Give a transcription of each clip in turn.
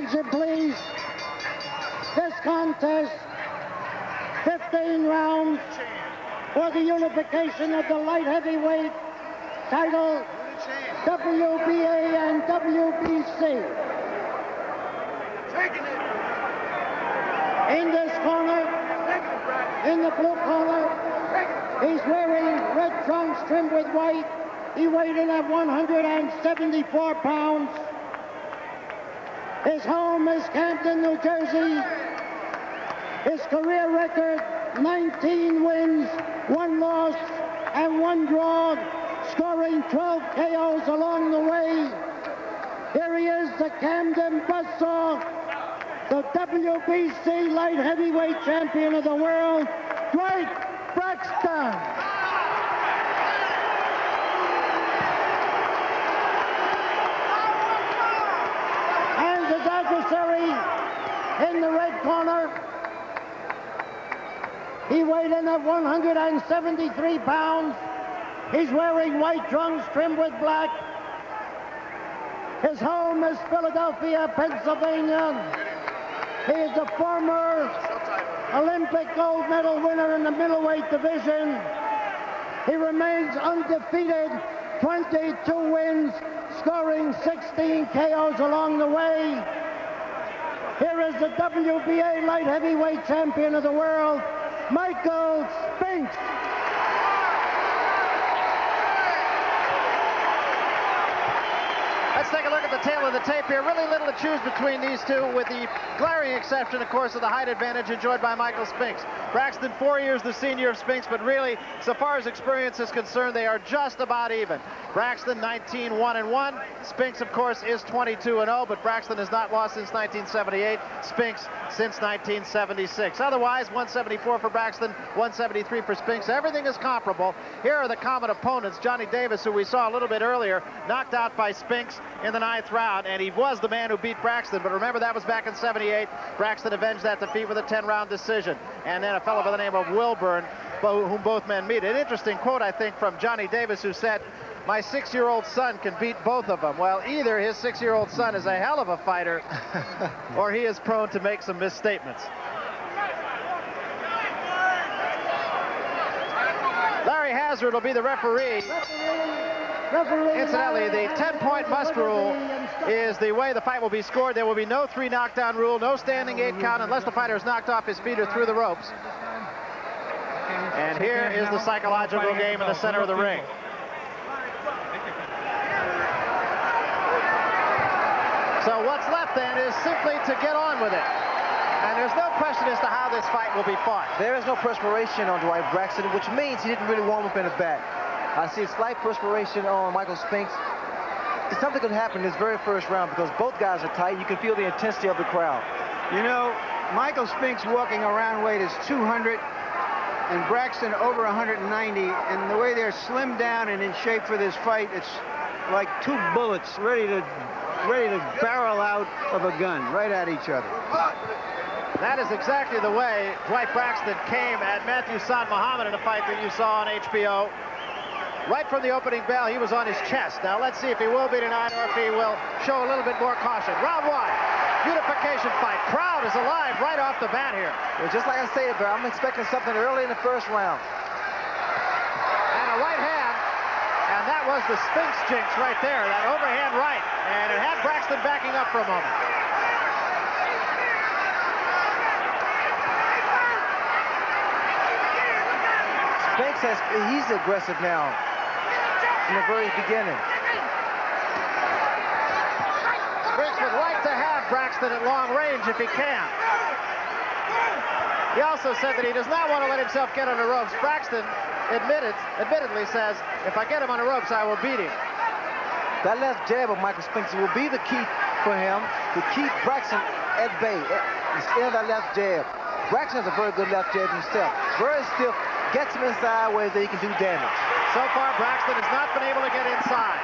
Attention, please. This contest, 15 rounds for the unification of the light heavyweight title, WBA and WBC. In this corner, in the blue corner, he's wearing red trunks trimmed with white. He weighed in at 174 pounds. His home is Camden, New Jersey. His career record, 19 wins, 1 loss, and 1 draw, scoring 12 KOs along the way. Here he is, the Camden Buzzsaw, the WBC light heavyweight champion of the world, Dwight Braxton. And his adversary in the red corner, he weighed in at 173 pounds. He's wearing white trunks trimmed with black. His home is Philadelphia, Pennsylvania. He is a former Olympic gold medal winner in the middleweight division. He remains undefeated, 22 wins, scoring 16 KOs along the way. Here is the WBA light heavyweight champion of the world, Michael Spinks. Let's take a look at the tail of the tape here. Really little to choose between these two, with the glaring exception, of course, of the height advantage enjoyed by Michael Spinks. Braxton, 4 years the senior of Spinks, but really, so far as experience is concerned, they are just about even. Braxton, 19-1-1. Spinks, of course, is 22-0, but Braxton has not lost since 1978. Spinks since 1976. Otherwise, 174 for Braxton, 173 for Spinks. Everything is comparable. Here are the common opponents. Johnny Davis, who we saw a little bit earlier, knocked out by Spinks in the 9th round, and he was the man who beat Braxton, but remember, that was back in 78. Braxton avenged that defeat with a 10-round decision. And then a fellow by the name of Wilburn, whom both men meet. An interesting quote, I think, from Johnny Davis, who said, "My 6-year-old son can beat both of them." Well, either his 6-year-old son is a hell of a fighter, or he is prone to make some misstatements. Larry Hazard will be the referee. Incidentally, the 10-point must rule is the way the fight will be scored. There will be no 3 knockdown rule, no standing 8 count unless the fighter is knocked off his feet or through the ropes. And here is the psychological game in the center of the ring. So what's left then is simply to get on with it. And there's no question as to how this fight will be fought. There is no perspiration on Dwight Braxton, which means he didn't really warm up in the back. I see a slight perspiration on Michael Spinks. Something could happen in this very first round because both guys are tight. You can feel the intensity of the crowd. You know, Michael Spinks walking around weight is 200 and Braxton over 190. And the way they're slimmed down and in shape for this fight, it's like 2 bullets ready to barrel out of a gun right at each other. That is exactly the way Dwight Braxton came at Matthew San Muhammad in a fight that you saw on HBO. Right from the opening bell, he was on his chest. Now let's see if he will be tonight or if he will show a little bit more caution. Round 1, unification fight. Crowd is alive right off the bat here. Well, just like I stated, Barry, I'm expecting something early in the first round. And a right hand, and that was the Spinks jinx right there, that overhand right. And it had Braxton backing up for a moment. Spinks he's aggressive now from the very beginning. Spinks would like to have Braxton at long range if he can. He also said that he does not want to let himself get on the ropes. Braxton admittedly says, if I get him on the ropes, I will beat him. That left jab of Michael Spinks will be the key for him to keep Braxton at bay instead of that left jab. Braxton has a very good left jab himself. Very stiff, gets him inside ways that he can do damage. So far, Braxton has not been able to get inside.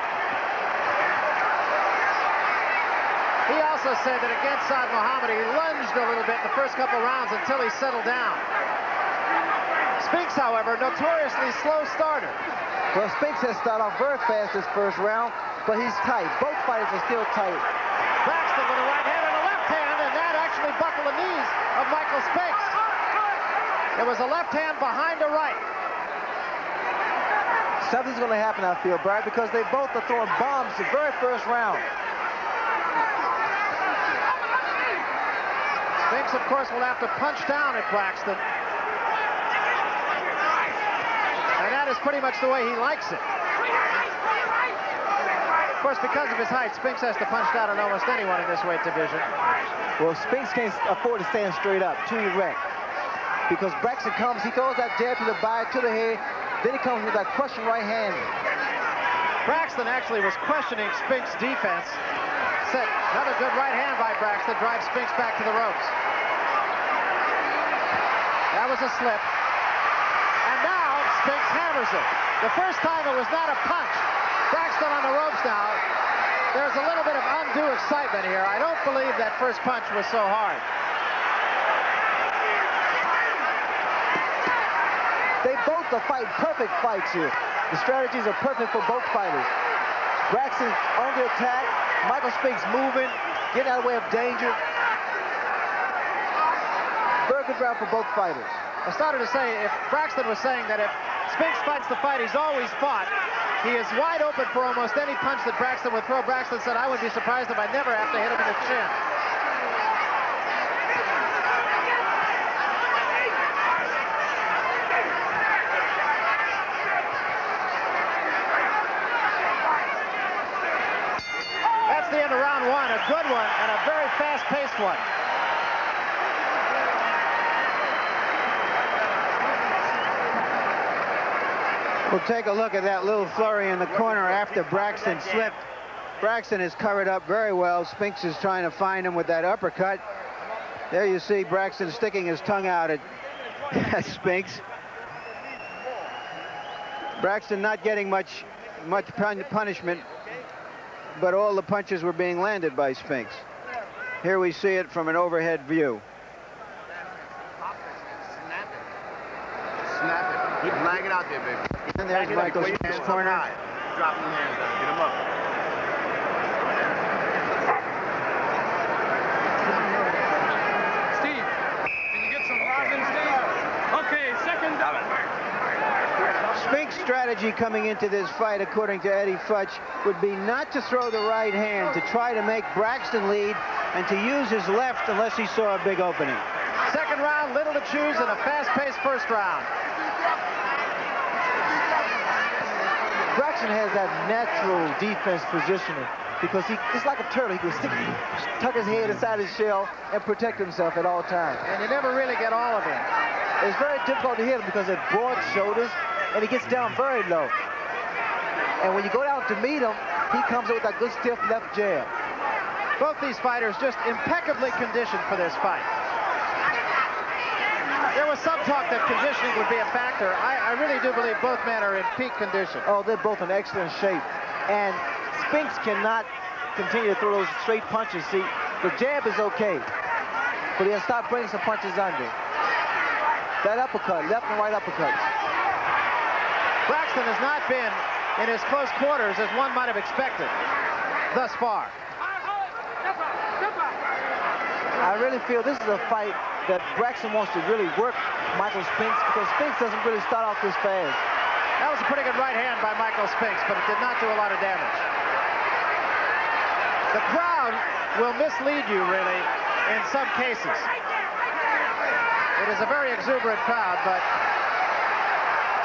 He also said that against San Muhammad, he lunged a little bit in the first couple rounds until he settled down. Spinks, however, notoriously slow starter. Well, Spinks has started off very fast this first round, but he's tight. Both fighters are still tight. Braxton with a right hand and a left hand. actually buckle the knees of Michael Spinks. It was a left hand behind a right. Something's going to happen, I feel, Brad, because they both are throwing bombs the very first round. Spinks, of course, will have to punch down at Braxton. And that is pretty much the way he likes it. Of course, because of his height, Spinks has to punch down on almost anyone in this weight division. Well, Spinks can't afford to stand straight up, too erect. Because Braxton comes, he throws that jab to the body, to the head, then he comes with that crushing right hand. Braxton actually was questioning Spinks' defense. Said another good right hand by Braxton drives Spinks back to the ropes. That was a slip. And now Spinks hammers it. The first time it was not a punch. Braxton on the ropes now. There's a little bit of undue excitement here. I don't believe that first punch was so hard. They both are fighting perfect fights here. The strategies are perfect for both fighters. Braxton on the attack. Michael Spinks moving, getting out of the way of danger. Very good round for both fighters. I started to say, if Braxton was saying that if Spinks fights the fight he's always fought, he is wide open for almost any punch that Braxton would throw. Braxton said, I would be surprised if I never have to hit him in the chin. That's the end of round one, a good one and a very fast-paced one. We'll take a look at that little flurry in the corner after Braxton slipped. Braxton is covered up very well. Spinks is trying to find him with that uppercut. There you see Braxton sticking his tongue out at Spinks. Braxton not getting much punishment, but all the punches were being landed by Spinks. Here we see it from an overhead view. Snap it. Keep flagging out there, baby. And there's Michael Spinks' corner. Drop them hands down. Get them up. Steve, can you get some rosin, Steve? Okay, second down. Spinks' strategy coming into this fight, according to Eddie Futch, would be not to throw the right hand, to try to make Braxton lead, and to use his left unless he saw a big opening. Second round, little to choose in a fast-paced first round. Braxton has that natural defense positioning because it's like a turtle. He can tuck his head inside his shell and protect himself at all times. And you never really get all of it. It's very difficult to hit him because of broad shoulders, and he gets down very low. And when you go down to meet him, he comes in with that good stiff left jab. Both these fighters just impeccably conditioned for this fight. There was some talk that conditioning would be a factor. I really do believe both men are in peak condition. Oh, they're both in excellent shape. And Spinks cannot continue to throw those straight punches. See, the jab is okay, but he'll start bringing some punches under. That uppercut, left and right uppercuts. Braxton has not been in as close quarters as one might have expected thus far. I really feel this is a fight that Braxton wants to really work Michael Spinks because Spinks doesn't really start off this fast. That was a pretty good right hand by Michael Spinks, but it did not do a lot of damage. The crowd will mislead you, really, in some cases. It is a very exuberant crowd, but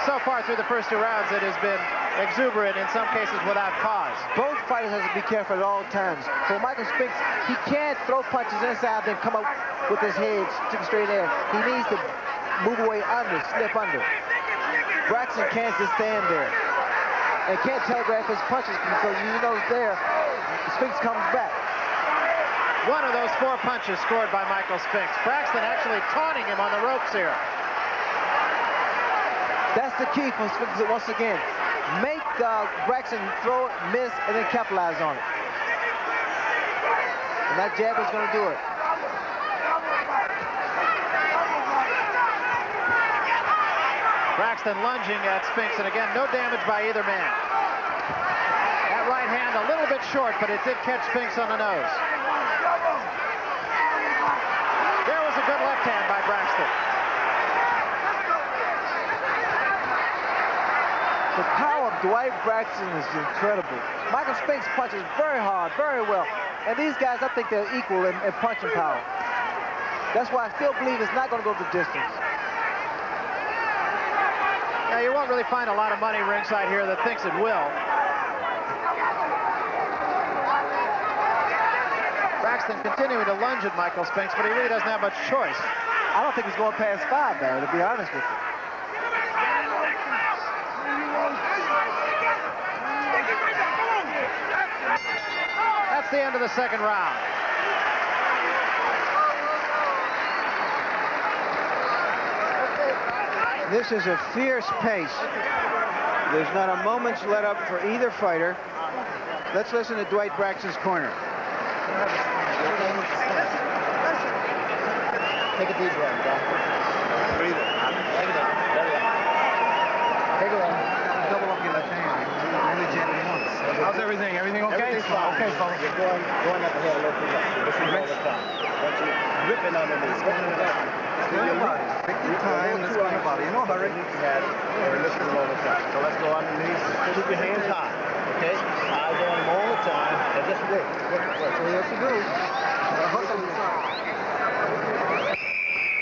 so far through the first two rounds, it has been exuberant, in some cases without cause. Both fighters have to be careful at all times. For Michael Spinks, he can't throw punches inside then come up with his head straight there. He needs to move away under, slip under. Braxton can't just stand there and can't telegraph his punches because you know it's there. Spinks comes back. One of those four punches scored by Michael Spinks. Braxton actually taunting him on the ropes here. That's the key for Spinks once again. Make Braxton throw it, miss, and then capitalize on it. And that jab is going to do it. Braxton lunging at Spinks, and again, no damage by either man. That right hand a little bit short, but it did catch Spinks on the nose. There was a good left hand by Braxton. The power of Dwight Braxton is incredible. Michael Spinks punches very hard, very well. And these guys, I think they're equal in punching power. That's why I still believe it's not going to go the distance. Yeah, you won't really find a lot of money ringside here that thinks it will. Braxton continuing to lunge at Michael Spinks, but he really doesn't have much choice. I don't think he's going past 5, Barry, to be honest with you. That's the end of the second round. This is a fierce pace. There's not a moment's let up for either fighter. Let's listen to Dwight Braxton's corner. Take a deep breath, Doc. Breathe it. Take it in. There we go. Take it in. Double up your left hand. Only jab it once. How's everything? Everything okay? Everything's fine. Okay, fella. You're going up ahead a little too much. This is all the time. Once you ripping underneath. Take your time. Let's go on your body. You know, hurry. We're listening all the time. So let's go underneath. Keep your hands high. Okay? Eyes on them all the time. And just work. That's what you have to do.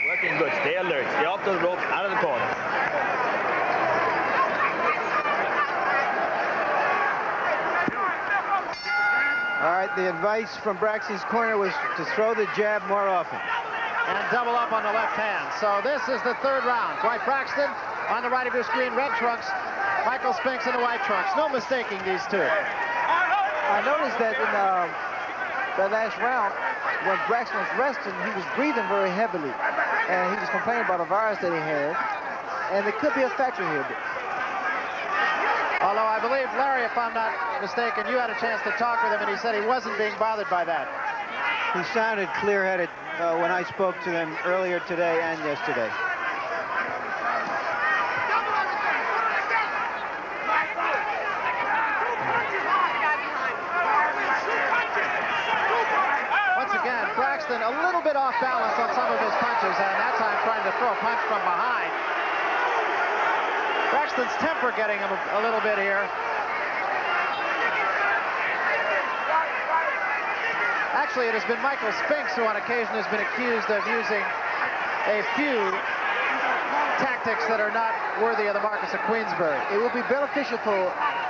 Working good. Stay alert. Stay off those ropes, out of the corner. All right, the advice from Braxton's corner was to throw the jab more often. And double up on the left hand. So this is the third round. Dwight Braxton on the right of your screen, red trunks. Michael Spinks in the white trunks. No mistaking these two. I noticed that in that last round, when Braxton was resting, he was breathing very heavily. And he was complaining about a virus that he had. And it could be a factor here. Although I believe, Larry, if I'm not mistaken, you had a chance to talk with him, and he said he wasn't being bothered by that. He sounded clear-headed when I spoke to him earlier today and yesterday. Once again, Braxton a little bit off balance on some of his punches, and that time trying to throw a punch from behind. Braxton's temper getting him a little bit here. Actually, it has been Michael Spinks who on occasion has been accused of using a few tactics that are not worthy of the Marquis of Queensberry. It will be beneficial for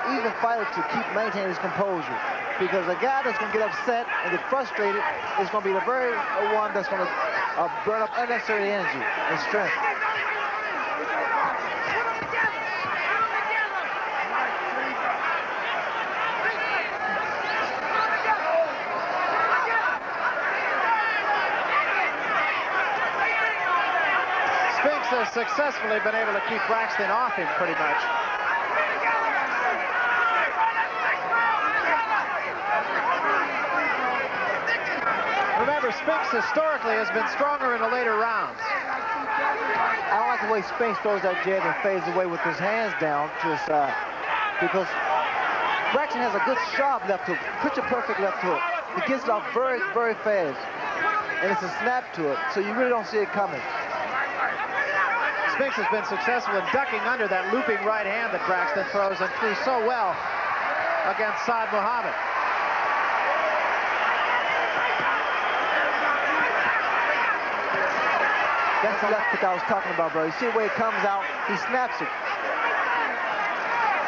either fighter to maintain his composure, because a guy that's going to get upset and get frustrated is going to be the very one that's going to burn up unnecessary energy and strength. Spinks has successfully been able to keep Braxton off him pretty much. Remember, Spinks historically has been stronger in the later rounds. I don't like the way Spinks throws that jab and fades away with his hands down to his side, because Braxton has a good sharp left hook, picture-perfect left hook. He gets it off very, very fast, and it's a snap to it, so you really don't see it coming. Spinks has been successful in ducking under that looping right hand that Braxton throws, and threw so well against Saad Muhammad. That's the left hook I was talking about, bro. You see the way it comes out? He snaps it.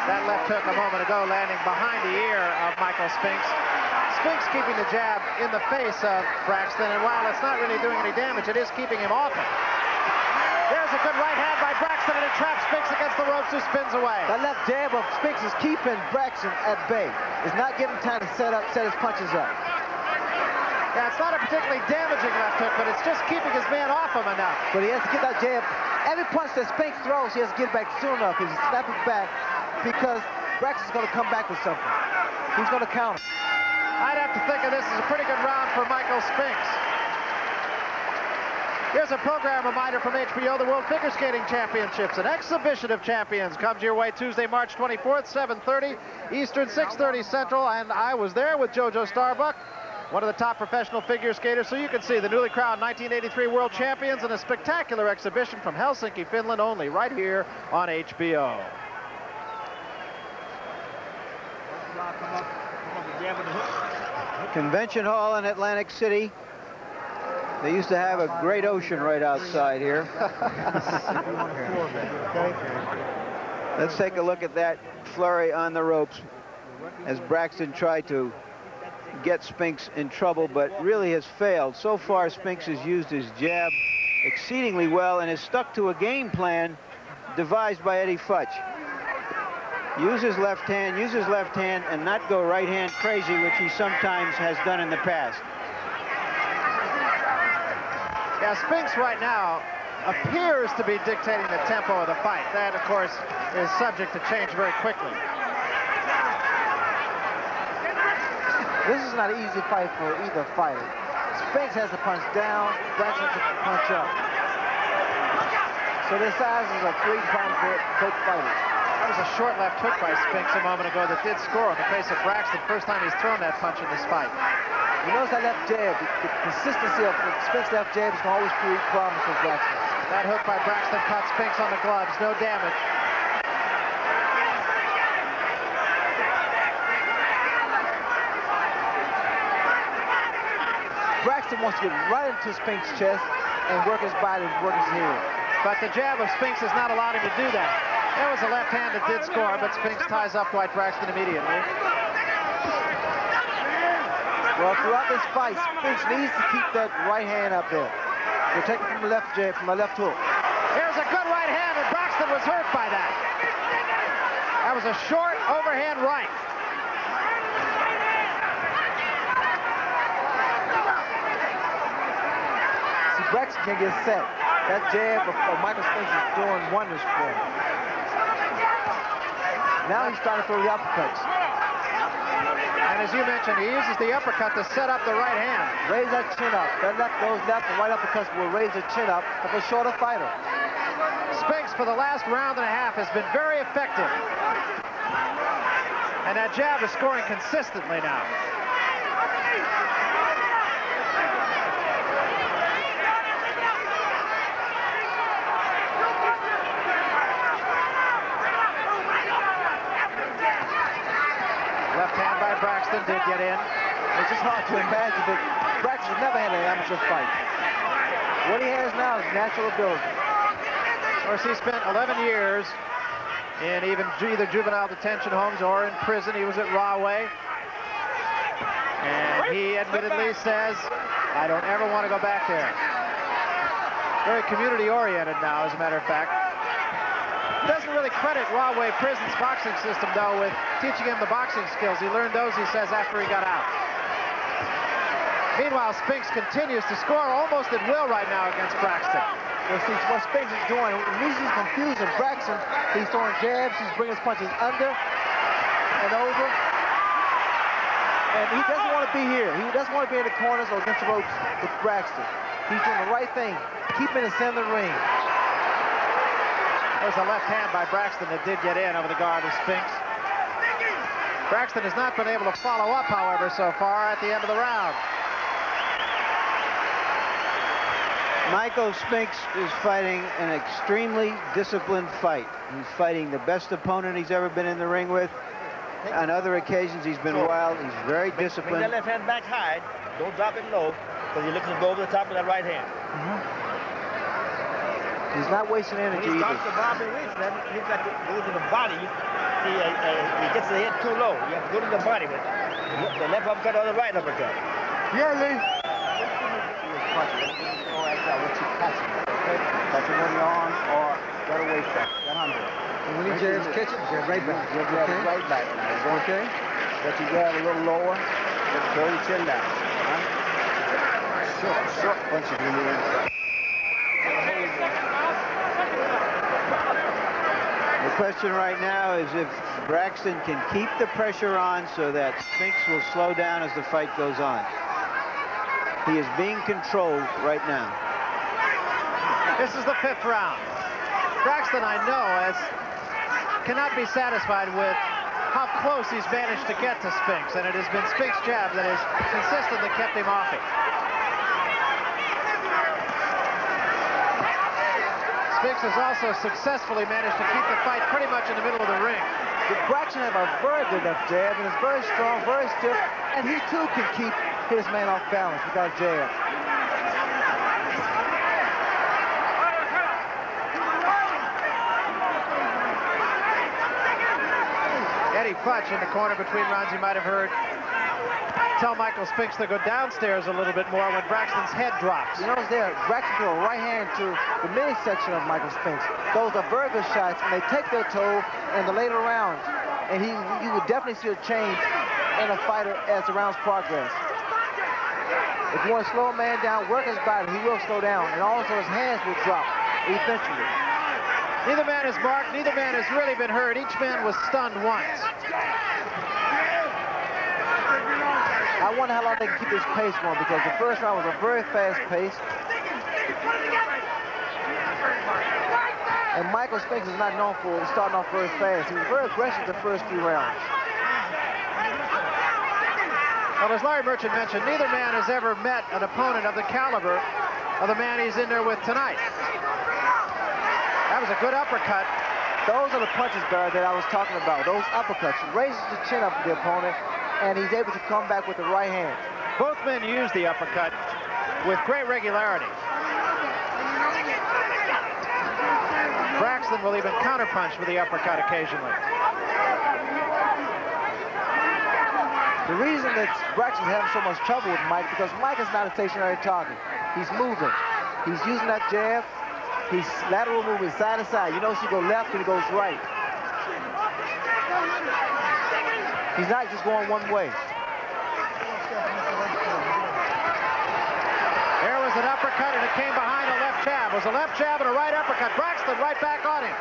That left hook a moment ago landing behind the ear of Michael Spinks. Spinks keeping the jab in the face of Braxton, and while it's not really doing any damage, it is keeping him off him. There's a good right hand by Braxton, and it traps Spinks against the ropes, who spins away. That left jab of Spinks is keeping Braxton at bay. It's not giving him time to set his punches up. Yeah, it's not a particularly damaging left hook, but it's just keeping his man off him enough. But he has to get that jab. Every punch that Spinks throws, he has to get back soon enough. He's snapping back, because Braxton's going to come back with something. He's going to counter. I'd have to think of this as a pretty good round for Michael Spinks. Here's a program reminder from HBO. The World Figure Skating Championships, an exhibition of champions, comes your way Tuesday, March 24th, 7:30 Eastern, 6:30 Central. And I was there with JoJo Starbuck one of the top professional figure skaters. So you can see the newly crowned 1983 world champions in a spectacular exhibition from Helsinki, Finland, only right here on HBO. Convention Hall in Atlantic City. They used to have a great ocean right outside here. Let's take a look at that flurry on the ropes as Braxton tried to get Spinks in trouble, but really has failed. So far, Spinks has used his jab exceedingly well and has stuck to a game plan devised by Eddie Futch. Use his left hand, and not go right hand crazy, which he sometimes has done in the past. Yeah, Spinks right now appears to be dictating the tempo of the fight. That, of course, is subject to change very quickly. This is not an easy fight for either fighter. Spinks has to punch down, Braxton has to punch up. So their sizes are great problems for both fighters. That was a short left hook by Spinks a moment ago that did score on the face of Braxton. First time he's thrown that punch in this fight. You notice that left jab, the consistency of Spinks' left jab is going to always create problems for Braxton. That hook by Braxton caught Spinks on the gloves, no damage. Braxton wants to get right into Spinks' chest and work his body and work his head. But the jab of Spinks has not allowed him to do that. There was a left hand that did score, but Spinks ties up Dwight Braxton immediately. Well, throughout this fight, Spinks needs to keep that right hand up there. They're taking from the left jab, from the left hook. Here's a good right hand, and Braxton was hurt by that. That was a short overhand right. See, Braxton can't get set. That jab of Michael Spinks is doing wonders for him. Now he's trying to throw the uppercuts. And as you mentioned, he uses the uppercut to set up the right hand. Raise that chin up. Those left and right uppercuts will raise the chin up of a shorter fighter. Spinks, for the last round and a half, has been very effective. And that jab is scoring consistently now. Left hand by Braxton did get in. It's just hard to imagine that Braxton never had an amateur fight. What he has now is natural ability. Of course, he spent 11 years in either juvenile detention homes or in prison. He was at Rahway. And he admittedly says, I don't ever want to go back there. Very community-oriented now, as a matter of fact. He doesn't really credit Rahway Prison's boxing system, though, with teaching him the boxing skills. He learned those, he says, after he got out. Meanwhile, Spinks continues to score almost at will right now against Braxton. Well, see, what Spinks is doing, when he's confusing Braxton, he's throwing jabs, he's bringing his punches under and over. And he doesn't want to be here. He doesn't want to be in the corners or against the ropes with Braxton. He's doing the right thing, keeping the center of the ring. There's a left hand by Braxton that did get in over the guard of Spinks. Braxton has not been able to follow up, however, so far at the end of the round. Michael Spinks is fighting an extremely disciplined fight. He's fighting the best opponent he's ever been in the ring with. On other occasions, he's been wild. He's very disciplined. Bring that left hand back high. Don't drop it low, because you're looking to go over the top of that right hand. He's not wasting energy When he either. starts the bob and reach, then he's got to go to the body. See, he gets the head too low. You have to go to the body with the left uppercut or the right uppercut. Yeah, Lee. What you catching, okay? Catch him on your arm or right away from that under. And when he jabs, catch it, jab right back. Jab right back. Now, okay? Let you grab a little lower, just throw your chin down. Short punches when you're inside. The question right now is if Braxton can keep the pressure on so that Spinks will slow down as the fight goes on. He is being controlled right now. This is the 5th round. Braxton, I know, cannot be satisfied with how close he's managed to get to Spinks, and it has been Spinks' jab that has consistently kept him off it. Spinks has also successfully managed to keep the fight pretty much in the middle of the ring. Braxton has a very good left jab, and it's very strong, very stiff, and he too can keep his man off balance with that jab. Eddie Futch in the corner between rounds, you might have heard tell Michael Spinks to go downstairs a little bit more when Braxton's head drops. You notice there, Braxton threw a right hand to the midsection of Michael Spinks. Those are very good shots, and they take their toll in the later rounds. And you would definitely see a change in a fighter as the rounds progress. If you want to slow a man down, work his body, he will slow down, and also his hands will drop eventually. Neither man is marked, neither man has really been hurt. Each man was stunned once. I wonder how long they can keep this pace going, because the first round was a very fast pace. And Michael Spinks is not known for starting off very fast. He was very aggressive the first few rounds. Well, as Larry Merchant mentioned, neither man has ever met an opponent of the caliber of the man he's in there with tonight. That was a good uppercut. Those are the punches, Barry, that I was talking about. Those uppercuts. He raises the chin up of the opponent, and he's able to come back with the right hand. Both men use the uppercut with great regularity. Braxton will even counterpunch with the uppercut occasionally. The reason that Braxton's having so much trouble with Mike, because Mike is not a stationary target. He's moving. He's using that jab. He's lateral moving side to side. You notice he goes left and he goes right. He's not just going one way. There was an uppercut, and it came behind a left jab. It was a left jab and a right uppercut. Braxton right back on him.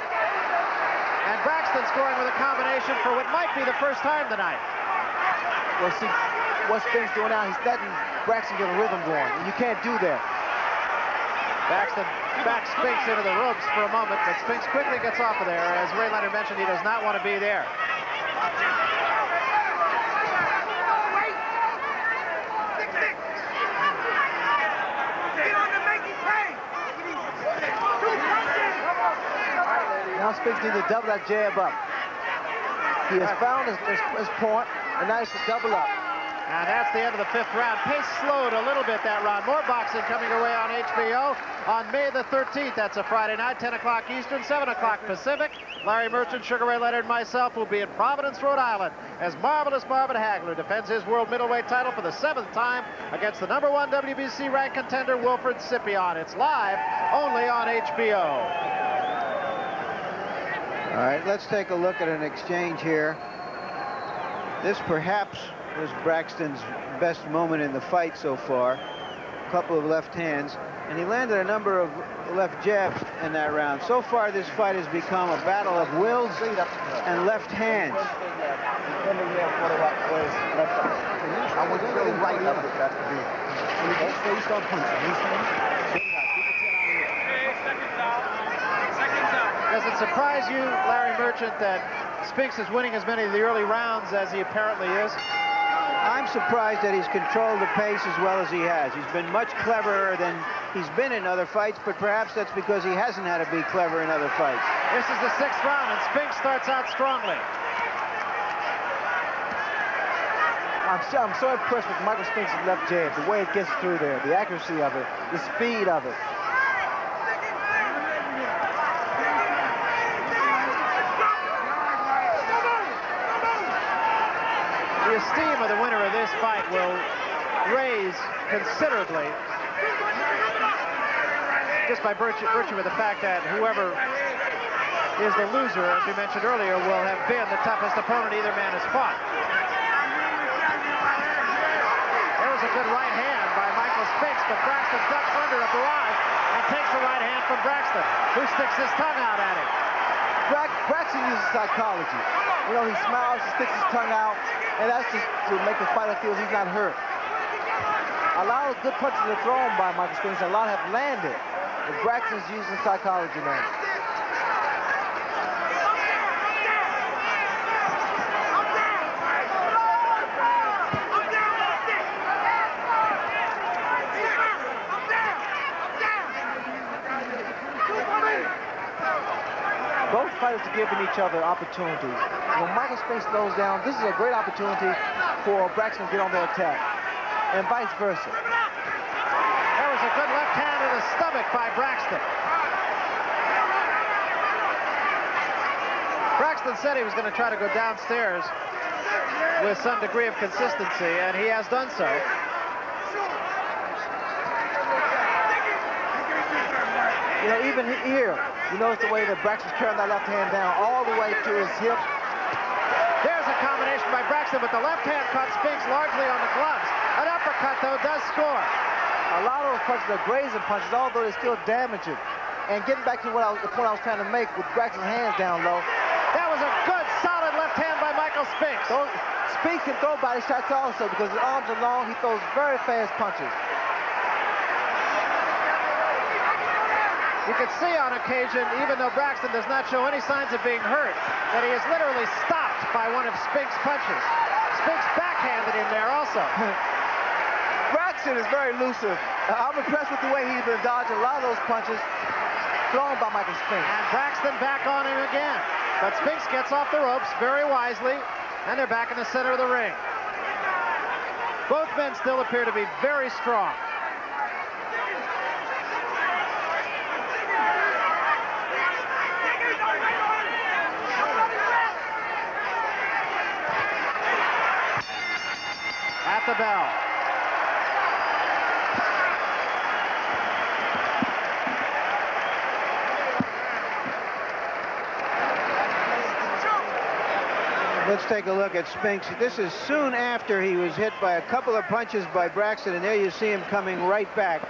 And Braxton scoring with a combination for what might be the first time tonight. Well, see, what Spinks doing now, he's letting Braxton get a rhythm going, and you can't do that. Braxton backs Spinks into the ropes for a moment, but Spinks quickly gets off of there. As Ray Leonard mentioned, he does not want to be there. Now Spinks needs to double that jab up. He has found his point, and now he's to double up. And that's the end of the fifth round. Pace slowed a little bit that round. More boxing coming your way on HBO on May the 13th. That's a Friday night, 10 o'clock Eastern, 7 o'clock Pacific. Larry Merchant, Sugar Ray Leonard, and myself will be in Providence, Rhode Island as Marvelous Marvin Hagler defends his world middleweight title for the 7th time against the #1 WBC ranked contender Wilfred Scipion. It's live only on HBO. All right, let's take a look at an exchange here. This perhaps was Braxton's best moment in the fight so far. A couple of left hands, and he landed a number of left jabs in that round. So far, this fight has become a battle of wills and left hands. Does it surprise you, Larry Merchant, that Spinks is winning as many of the early rounds as he apparently is? I'm surprised that he's controlled the pace as well as he has. He's been much cleverer than he's been in other fights, but perhaps that's because he hasn't had to be clever in other fights. This is the 6th round, and Spinks starts out strongly. I'm so impressed with Michael Spinks' left jab, the way it gets through there, the accuracy of it, the speed of it. The esteem of the winner of this fight will raise considerably just by virtue of the fact that whoever is the loser, as we mentioned earlier, will have been the toughest opponent either man has fought. There was a good right hand by Michael Spinks, but Braxton ducks under a barrage and takes a right hand from Braxton, who sticks his tongue out at him. Braxton uses psychology. You know, he smiles, he sticks his tongue out, and that's just to make the fighter feel he's not hurt. A lot of good punches are thrown by Michael Spinks, and a lot have landed. But Braxton's using psychology now. fighters are giving each other opportunities. When Michael Spinks slows down, this is a great opportunity for Braxton to get on the attack, and vice versa. There was a good left hand in the stomach by Braxton. Braxton said he was going to try to go downstairs with some degree of consistency, and he has done so. You know, even here, you notice the way that Braxton's carrying that left hand down all the way to his hip. There's a combination by Braxton, but the left hand caught Spinks largely on the gloves. An uppercut, though, does score. A lot of those punches are grazing punches, although they still damage him. And getting back to the point I was trying to make with Braxton's hands down low. That was a good, solid left hand by Michael Spinks. Spinks can throw body shots also because his arms are long. He throws very fast punches. You can see on occasion, even though Braxton does not show any signs of being hurt, that he is literally stopped by one of Spinks' punches. Spinks backhanded him there also. Braxton is very elusive. I'm impressed with the way he's been dodging a lot of those punches thrown by Michael Spinks. And Braxton back on him again. But Spinks gets off the ropes very wisely, and they're back in the center of the ring. Both men still appear to be very strong. At the bell. Let's take a look at Spinks. This is soon after he was hit by a couple of punches by Braxton, and there you see him coming right back.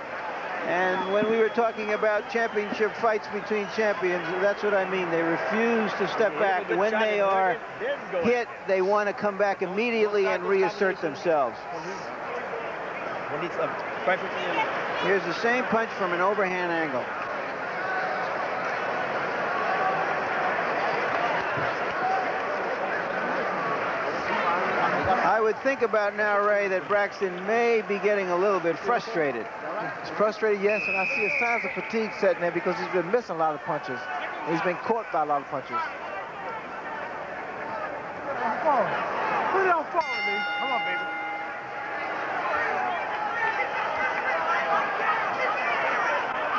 And when we were talking about championship fights between champions, that's what I mean. They refuse to step back. When they are hit, they want to come back immediately and reassert themselves. Here's the same punch from an overhand angle. I would think about now, Ray, that Braxton may be getting a little bit frustrated. He's frustrated, yes, and I see signs of fatigue setting in because he's been missing a lot of punches. He's been caught by a lot of punches. Put it on forward, man. Come on, baby.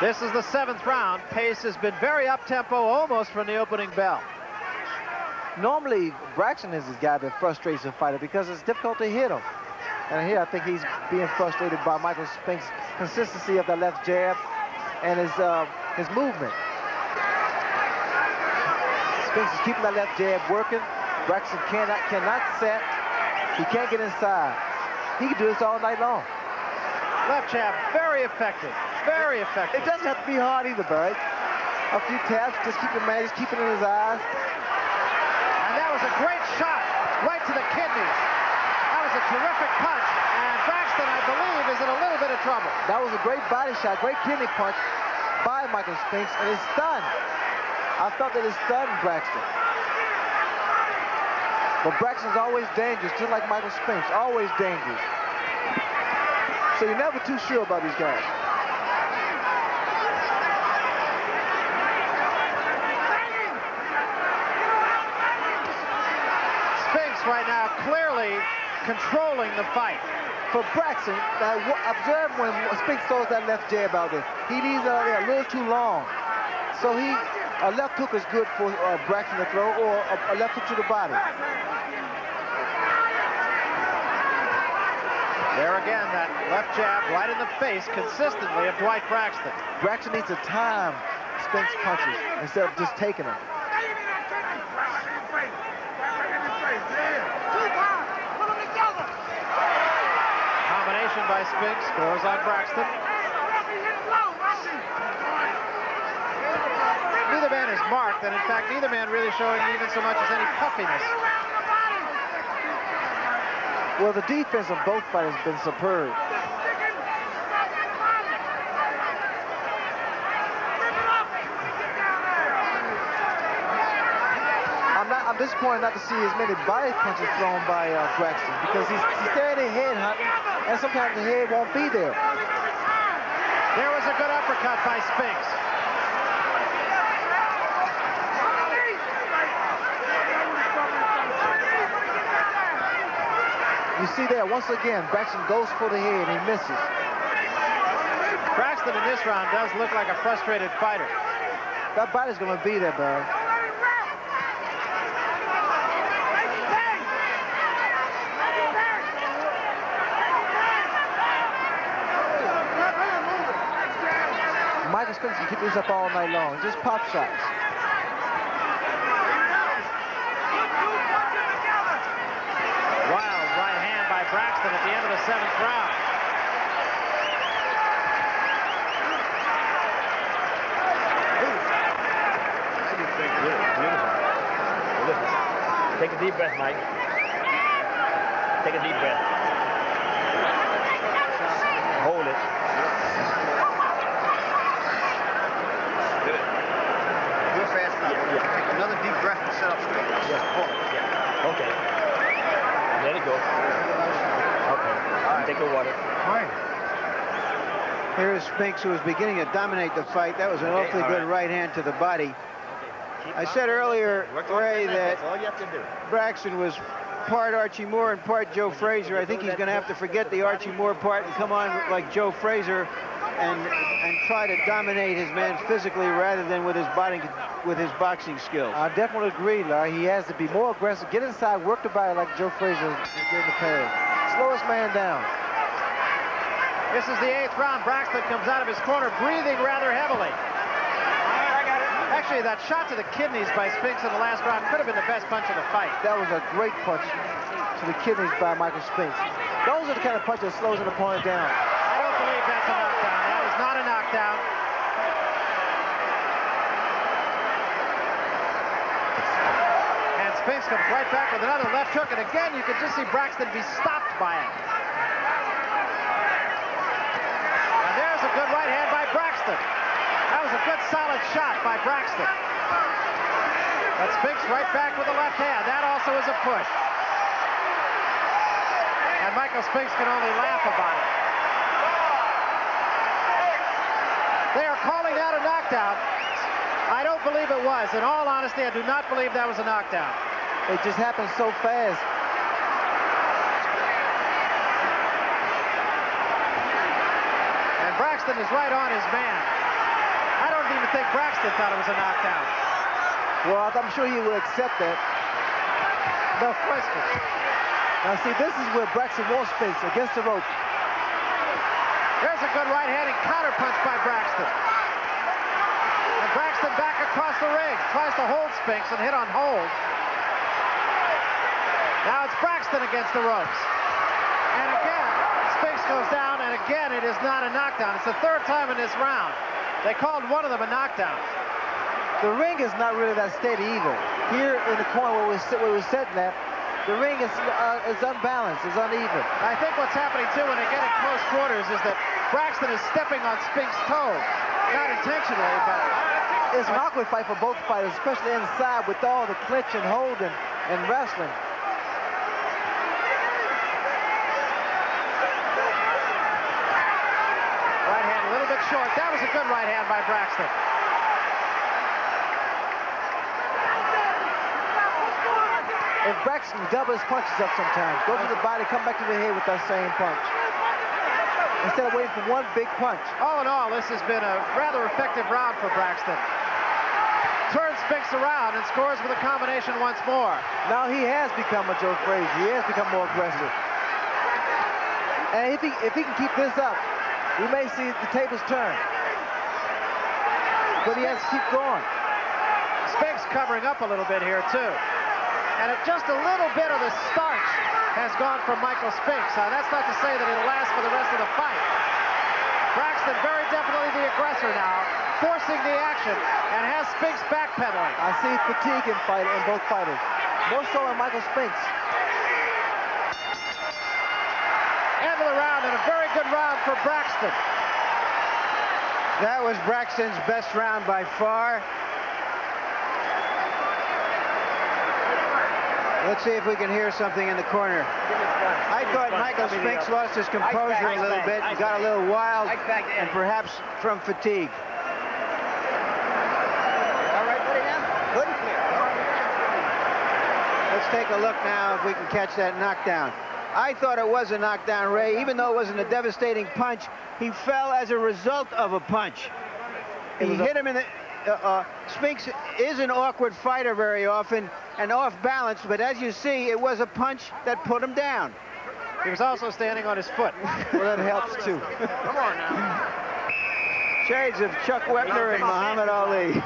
This is the 7th round. Pace has been very up-tempo, almost from the opening bell. Normally, Braxton is this guy that frustrates a fighter because it's difficult to hit him. And here, I think he's being frustrated by Michael Spinks' consistency of that left jab and his movement. Spinks is keeping that left jab working. Braxton cannot set. He can't get inside. He can do this all night long. Left jab, very effective. Very effective. It doesn't have to be hard either, Barry. A few taps, just keep it in his eyes. And that was a great shot right to the kidneys. That was a terrific punch. And Braxton, I believe, is in a little bit of trouble. That was a great body shot, great kidney punch by Michael Spinks, and it's stunned. I felt that it stunned Braxton. But Braxton's always dangerous, just like Michael Spinks, always dangerous. So you're never too sure about these guys. Spinks right now clearly controlling the fight. For Braxton, now observe when Spinks throws that left jab out there. He leaves it out there a little too long. So a left hook is good for Braxton to throw, or a left hook to the body. There again, that left jab right in the face consistently of Dwight Braxton. Braxton needs to time Spinks' punches instead of just taking them. Combination by Spinks, scores on Braxton. Neither man is marked, and in fact, neither man really showing even so much as any puffiness. Well, the defense of both fighters has been superb. I'm disappointed not to see as many body punches thrown by Braxton because he's staring at head hunting, and sometimes the head won't be there. There was a good uppercut by Spinks. You see there, once again, Braxton goes for the head and he misses. Braxton in this round does look like a frustrated fighter. That body's going to be there, Barry. Michael Spinks can keep this up all night long. Just pop shots. Wild right hand by Braxton at the end of the 7th round. Take a deep breath, Mike. Take a deep breath. Hold it. Real fast now. Take another deep breath and set up straight. Yeah. Okay. Let it go. Okay. All right. Take the water. Here is Spinks, who is beginning to dominate the fight. That was an awfully good right hand to the body. I said earlier, Ray, that all you have to do. Braxton was part Archie Moore and part Joe Frazier. I think he's going to have to forget the Archie Moore part and come on like Joe Frazier and try to dominate his man physically rather than with his boxing skills. I definitely agree, Larry. He has to be more aggressive, get inside, work the body like Joe Frazier did in the past. Slow his man down. This is the 8th round. Braxton comes out of his corner breathing rather heavily. Actually, that shot to the kidneys by Spinks in the last round could have been the best punch of the fight. That was a great punch to the kidneys by Michael Spinks. Those are the kind of punches that slows an opponent down. I don't believe that's a knockdown. That was not a knockdown. And Spinks comes right back with another left hook, and again, you could just see Braxton be stopped by it. And there's a good right hand by Braxton. That was a good, solid shot by Braxton. But Spinks right back with the left hand. That also is a push. And Michael Spinks can only laugh about it. They are calling that a knockdown. I don't believe it was. In all honesty, I do not believe that was a knockdown. It just happened so fast. And Braxton is right on his man. I don't even think Braxton thought it was a knockdown. Well, I'm sure he will accept that. No question. Now, see, this is where Braxton wants Spinks, against the rope. There's a good right-handed counter punch by Braxton. And Braxton back across the ring. Tries to hold Spinks and hit on hold. Now it's Braxton against the ropes. And again, Spinks goes down, and again, it is not a knockdown. It's the 3rd time in this round. They called one of them a knockdown. The ring is not really that steady either. Here in the corner where we're sitting at, the ring is unbalanced, is uneven. I think what's happening, too, when they get in close quarters is that Braxton is stepping on Spinks' toe. Not intentionally, but... It's an awkward fight for both fighters, especially inside with all the clinch and hold and wrestling. Right hand a little bit short. That was a good right hand by Braxton. If Braxton double his punches up sometimes, go to the body, come back to the head with that same punch. Instead of waiting for one big punch. All in all, this has been a rather effective round for Braxton. Turns Spinks around and scores with a combination once more. Now he has become a Joe Frazier. He has become more aggressive. And if he can keep this up, we may see the tables turn. But he has to keep going. Spinks covering up a little bit here, too. And just a little bit of the starch has gone from Michael Spinks. That's not to say that it'll last for the rest of the fight. Braxton very definitely the aggressor now, forcing the action, and has Spinks backpedaling. I see fatigue in both fighters. More so in Michael Spinks. End of the round, and a very good round for Braxton. That was Braxton's best round by far. Let's see if we can hear something in the corner. I thought Michael Spinks lost his composure a little bit and got a little wild, and perhaps from fatigue. All right, buddy, now? Good and clear. Let's take a look now if we can catch that knockdown. I thought it was a knockdown, Ray. Even though it wasn't a devastating punch, he fell as a result of a punch. He hit him in the... Spinks is an awkward fighter very often and off balance, but as you see, it was a punch that put him down. He was also standing on his foot. Well, that helps too. Come on now. Shades of Chuck Wepner and Muhammad Ali.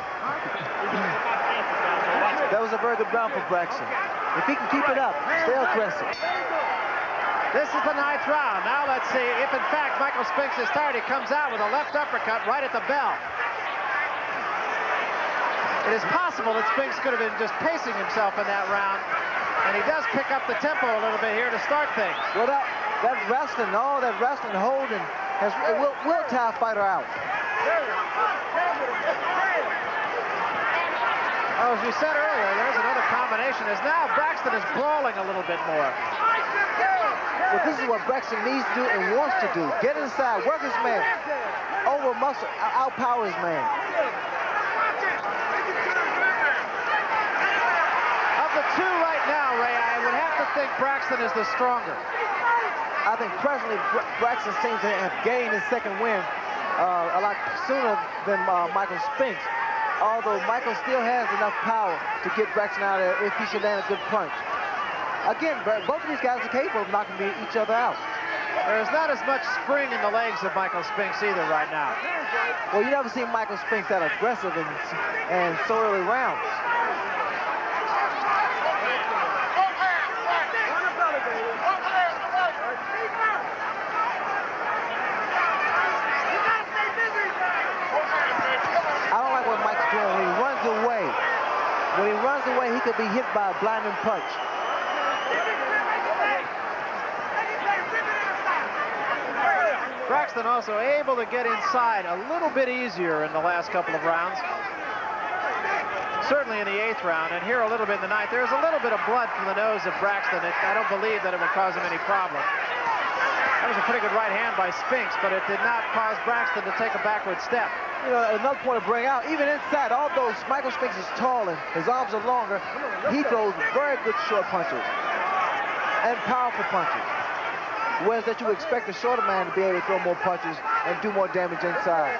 That was a very good round for Braxton. If he can keep it up, stay aggressive. This is the 9th round. Now let's see if, in fact, Michael Spinks is tired. He comes out with a left uppercut right at the bell. It is possible that Spinks could have been just pacing himself in that round, and he does pick up the tempo a little bit here to start things. Well, that wrestling, all that wrestling holding will tire a fighter out. Oh, as we said earlier, there's another combination. As now Braxton is brawling a little bit more. Well, this is what Braxton needs to do and wants to do. Get inside, work his man, over muscle, outpower his man. Of the two right now, Ray, I would have to think Braxton is the stronger. I think presently Braxton seems to have gained his second win a lot sooner than Michael Spinks. Although Michael still has enough power to get Braxton out of there if he should land a good punch. Again, both of these guys are capable of knocking each other out. There's not as much spring in the legs of Michael Spinks either right now. Well, you never see Michael Spinks that aggressive and so early rounds. I don't like what Mike's doing. When he runs away, he could be hit by a blinding punch. Braxton also able to get inside a little bit easier in the last couple of rounds. Certainly in the 8th round, and here a little bit in the 9th. There's a little bit of blood from the nose of Braxton. I don't believe that it would cause him any problem. That was a pretty good right hand by Spinks, but it did not cause Braxton to take a backward step. You know, another point to bring out, even inside, although Michael Spinks is tall and his arms are longer, he throws very good short punches and powerful punches. Whereas that you would expect a shorter man to be able to throw more punches and do more damage inside.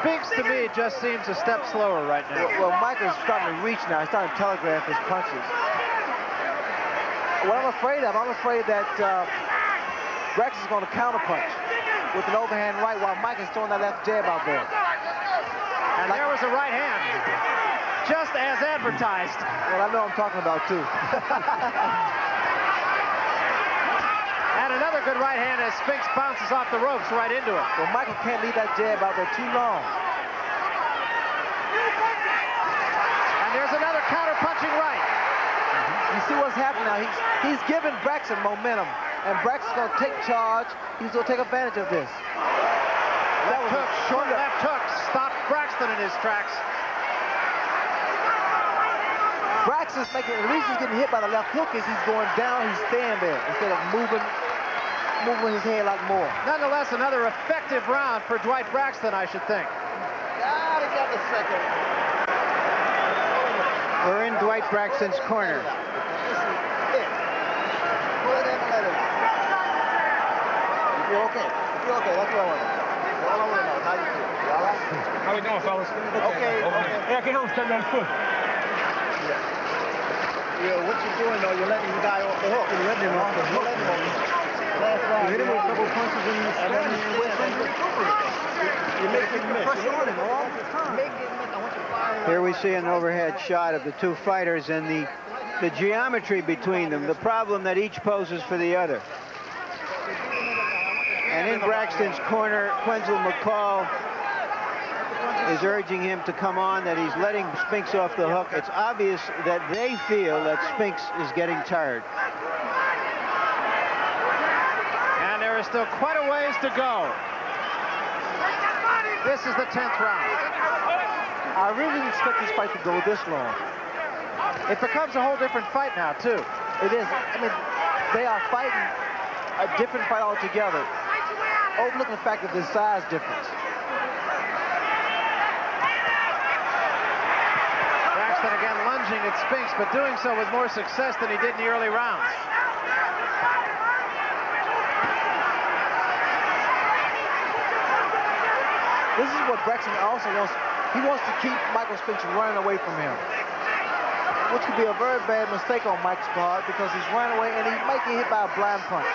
Spinks, to me, just seems a step slower right now. Well, Michael's starting to reach now. He's starting to telegraph his punches. What I'm afraid that Braxton's going to counterpunch with an overhand right while Mike is throwing that left jab out there. And there was a right hand, just as advertised. Well, I know I'm talking about too. And another good right hand as Spinks bounces off the ropes right into it. Well, Michael can't leave that jab out there too long. And there's another counter-punching right. You see what's happening now? He's giving Braxton momentum, and Braxton's going to take charge. He's going to take advantage of this. That was short left hook stopped Braxton in his tracks. Braxton's making, the reason he's getting hit by the left hook is he's going down, he's staying there instead of moving his head a lot more. Nonetheless, another effective round for Dwight Braxton, I should think. Gotta get the second. We're in Dwight Braxton's corner. You feel okay? You feel okay? That's what I want to know. All I want to know is how you feel. You all right? How we doing, fellas? Okay. Hey, I can hear him stepping on his foot. Yeah, what you're doing though, you're letting the guy off the hook. You're letting him off the hook. Last round. You hit him with a couple punches in the stomach. You make him miss. Pressure on him all the time. Make him miss. I want you to fire. Here we see an overhead shot of the two fighters and the geometry between them, the problem that each poses for the other. And in Braxton's corner, Quenzel McCall is urging him to come on, that he's letting Spinks off the hook. It's obvious that they feel that Spinks is getting tired. And there is still quite a ways to go. This is the 10th round. I really didn't expect this fight to go this long. It becomes a whole different fight now, too. It is. I mean, they are fighting a different fight altogether, overlooking the fact of the size difference. Braxton again lunging at Spinks, but doing so with more success than he did in the early rounds. This is what Braxton also wants. He wants to keep Michael Spinks from running away from him, which could be a very bad mistake on Mike's part because he's running away and he might get hit by a blind punch.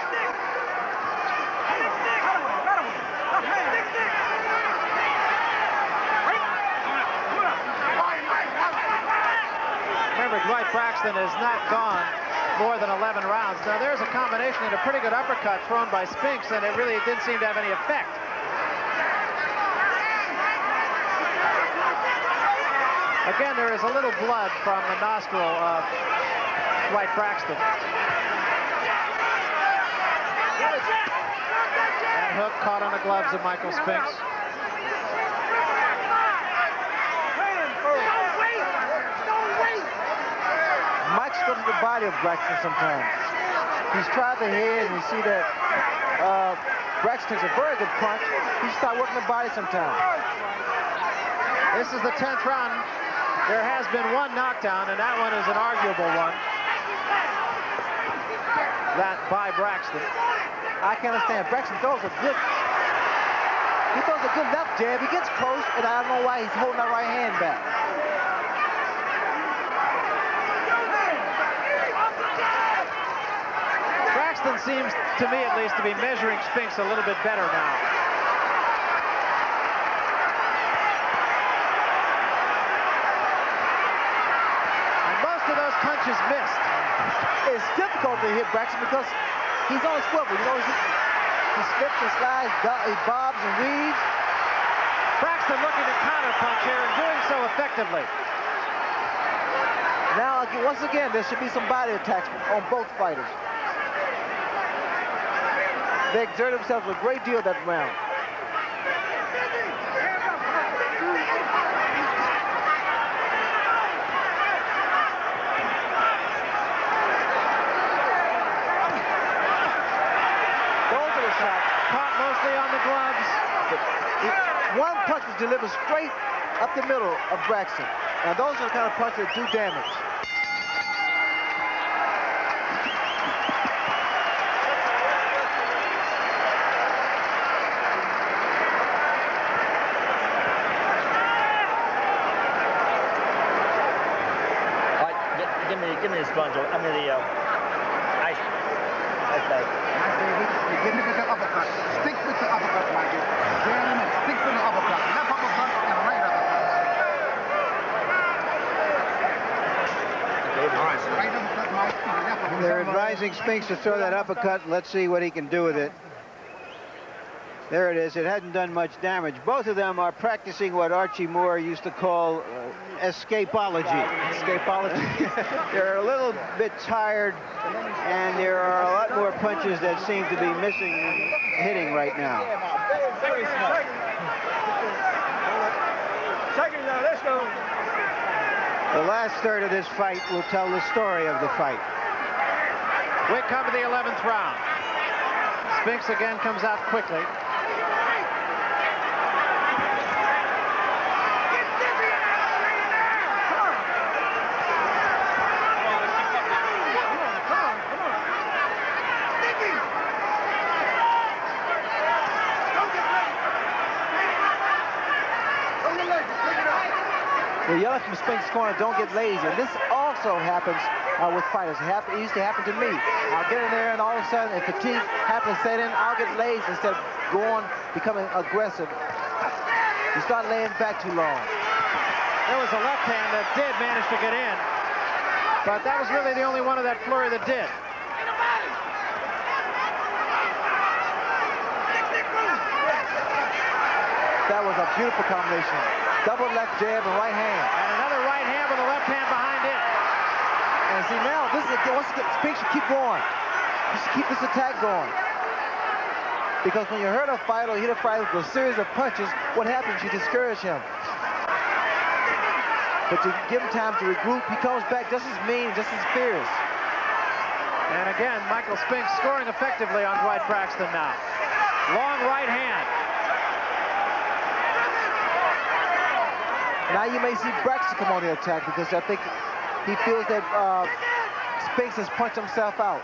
Remember, Dwight Braxton has not gone more than 11 rounds. Now, there's a combination and a pretty good uppercut thrown by Spinks, and it really didn't seem to have any effect. Again, there is a little blood from the nostril of Dwight Braxton. And hook caught on the gloves of Michael Spinks. Mike's goes to the body of Braxton sometimes. He's tried the head, and you see that Braxton takes a very good punch. He starts working the body sometimes. This is the 10th round. There has been one knockdown, and that one is an arguable one. That by Braxton. I can't understand. Braxton throws a good left jab. He gets close, and I don't know why he's holding that right hand back. Braxton seems, to me at least, to be measuring Spinks a little bit better now. Punches missed. It's difficult to hit Braxton because he's on swivel. You know, he slips and slides, he bobs and weaves. Braxton looking to counterpunch here and doing so effectively. Now, once again, there should be some body attacks on both fighters. They exerted themselves a great deal that round. Caught mostly on the gloves. One punch was delivered straight up the middle of Braxton. Now those are the kind of punches that do damage. All right, give me the sponge. I mean the ice bag. Give me with the uppercut. Stick with the uppercut, Mikey. Very much. Stick with the uppercut. Left uppercut and right uppercut. All right, right uppercut, Mike. They're advising Spinks to throw that uppercut. Let's see what he can do with it. There it is. It hadn't done much damage. Both of them are practicing what Archie Moore used to call escapology. Escapology. They're a little bit tired, and there are a lot more punches that seem to be missing and hitting right now. Let's go. The last third of this fight will tell the story of the fight. We come to the 11th round. Spinks again comes out quickly. The yelling from Spinks' corner, don't get lazy. And this also happens with fighters. It used to happen to me. I'll get in there, and all of a sudden, if fatigue happens to set in, I'll get lazy instead of becoming aggressive. You start laying back too long. There was a left hand that did manage to get in, but that was really the only one of that flurry that did. That was a beautiful combination. Double left jab and right hand. And another right hand with a left hand behind it. And see now, this is once again, Spinks should keep going. You should keep this attack going. Because when you hurt a fighter or hit a fighter with a series of punches, what happens? You discourage him. But you give him time to regroup. He comes back just as mean, just as fierce. And again, Michael Spinks scoring effectively on Dwight Braxton now. Long right hand. Now you may see Braxton come on the attack because I think he feels that Spinks has punched himself out.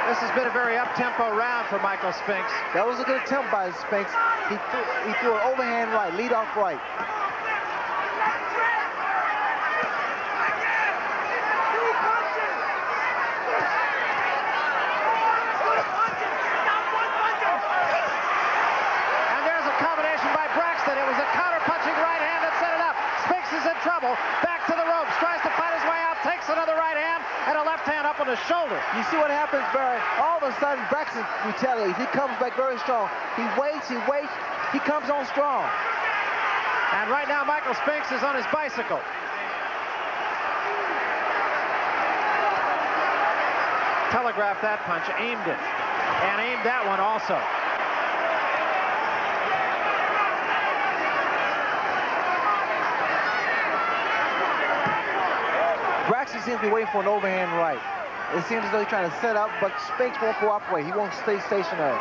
This has been a very up-tempo round for Michael Spinks. That was a good attempt by Spinks. He threw an overhand right, lead off right. And there's a combination by Braxton. It was a counter-punching right hand that set it up. Spinks is in trouble. Back to the ropes. Tries to fight his way out. Takes another right hand and a left hand up on his shoulder. You see what happens, Barry? All of a sudden, Braxton retaliates. He comes back very strong. He waits, he comes on strong. And right now, Michael Spinks is on his bicycle. Telegraphed that punch, aimed it, and aimed that one also. Braxton seems to be waiting for an overhand right. It seems as though he's trying to set up, but Spinks won't cooperate. He won't stay stationary.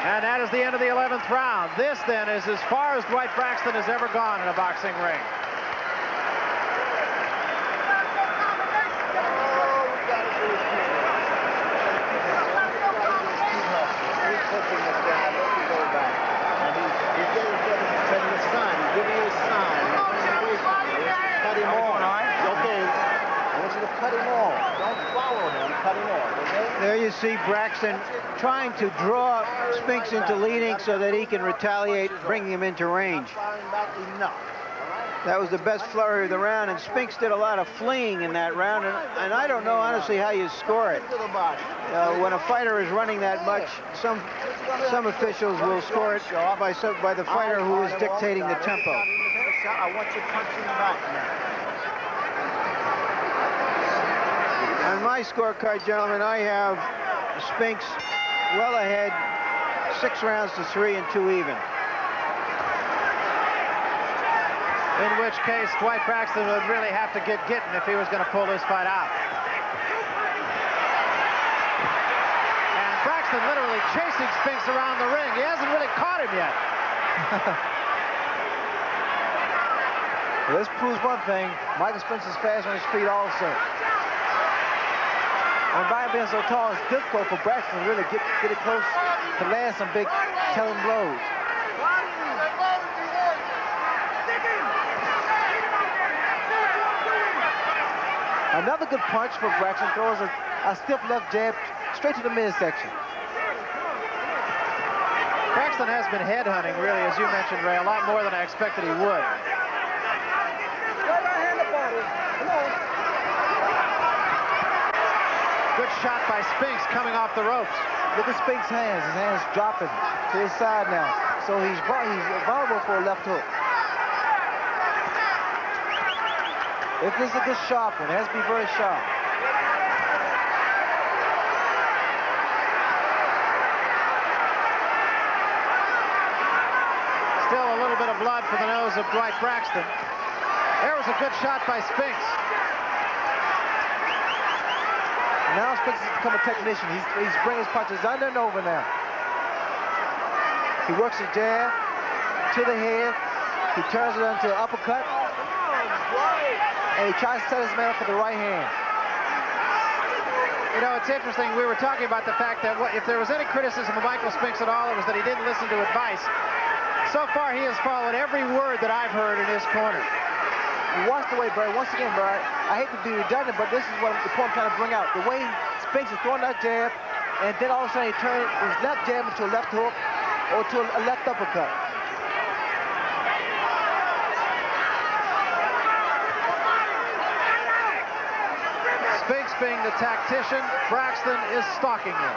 And that is the end of the 11th round. This, then, is as far as Dwight Braxton has ever gone in a boxing ring. There you see Braxton trying to draw Spinks into leading so that he can retaliate, bringing him into range. That was the best flurry of the round, and Spinks did a lot of fleeing in that round, and I don't know honestly how you score it. When a fighter is running that much, some officials will score it by the fighter who is dictating the tempo. I want you punching back now. On my scorecard, gentlemen, I have Spinks well ahead, 6 rounds to 3 and 2 even. In which case, Dwight Braxton would really have to get getting if he was going to pull this fight out. And Braxton literally chasing Spinks around the ring. He hasn't really caught him yet. Well, this proves one thing. Michael Spinks is fast on his feet also. And by being so tall, it's difficult for Braxton to really get it close to land some big telling blows. Another good punch for Braxton, throws a stiff left jab straight to the midsection. Braxton has been headhunting, really, as you mentioned, Ray, a lot more than I expected he would. Good shot by Spinks coming off the ropes. Look at Spinks' hands. His hands dropping to his side now. So he's vulnerable for a left hook. If this is a good sharp one, it has to be very sharp. Still a little bit of blood for the nose of Dwight Braxton. There was a good shot by Spinks. Now Spinks has become a technician. He's bringing his punches under and over now. He works his jab to the head. He turns it into an uppercut. And he tries to set his man up for the right hand. You know, it's interesting. We were talking about the fact that if there was any criticism of Michael Spinks at all, it was that he didn't listen to advice. So far, he has followed every word that I've heard in his corner. Watch the way, Barry. Once again, Barry, I hate to be redundant, but this is what the point I'm trying to bring out. The way Spinks is throwing that jab, and then all of a sudden he turns his left jab into a left hook or to a left uppercut. Spinks being the tactician, Braxton is stalking him.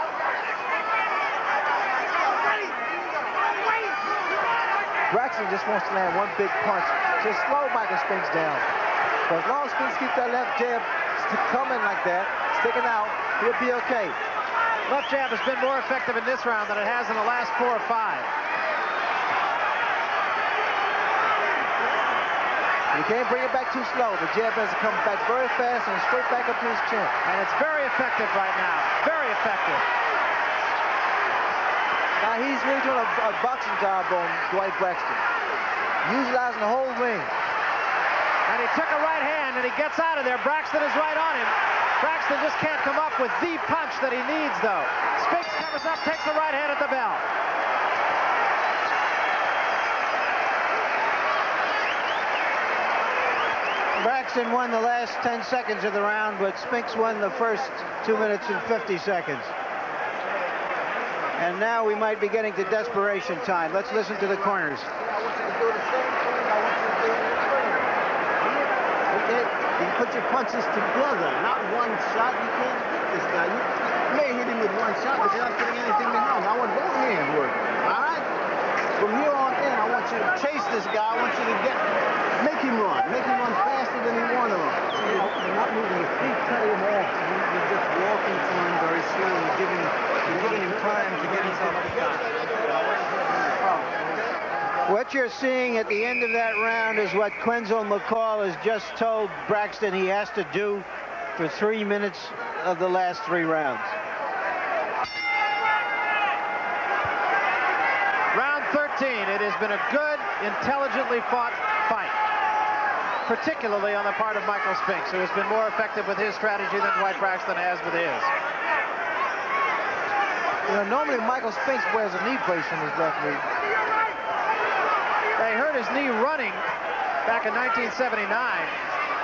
Braxton just wants to land one big punch to slow Michael Spinks down. But as long as Spinks keeps that left jab coming like that, sticking out. He'll be okay. Left jab has been more effective in this round than it has in the last 4 or 5. You can't bring it back too slow. The jab has to come back very fast and straight back up to his chin. And it's very effective right now. Very effective. Now he's really doing a boxing job on Dwight Braxton. Utilizing the whole ring. And he took a right hand and he gets out of there. Braxton is right on him. Braxton just can't come up with the punch that he needs, though. Spinks covers up, takes the right hand at the bell. Braxton won the last 10 seconds of the round, but Spinks won the first 2 minutes and 50 seconds. And now we might be getting to desperation time. Let's listen to the corners. You put your punches together, not one shot. You can't hit this guy. You may hit him with one shot, but you're not putting anything behind. I want both hands working. All right? From here on in, I want you to chase this guy. I want you to make him run faster than he wants to run. You're not moving your feet, cutting him off. You're just walking to him very slow. You're giving him time to get himself up shot. What you're seeing at the end of that round is what Quenzel McCall has just told Braxton he has to do for 3 minutes of the last 3 rounds. Round 13. It has been a good, intelligently fought fight, particularly on the part of Michael Spinks, who has been more effective with his strategy than Dwight Braxton has with his. You know, normally Michael Spinks wears a knee brace on his left knee. They hurt his knee running back in 1979,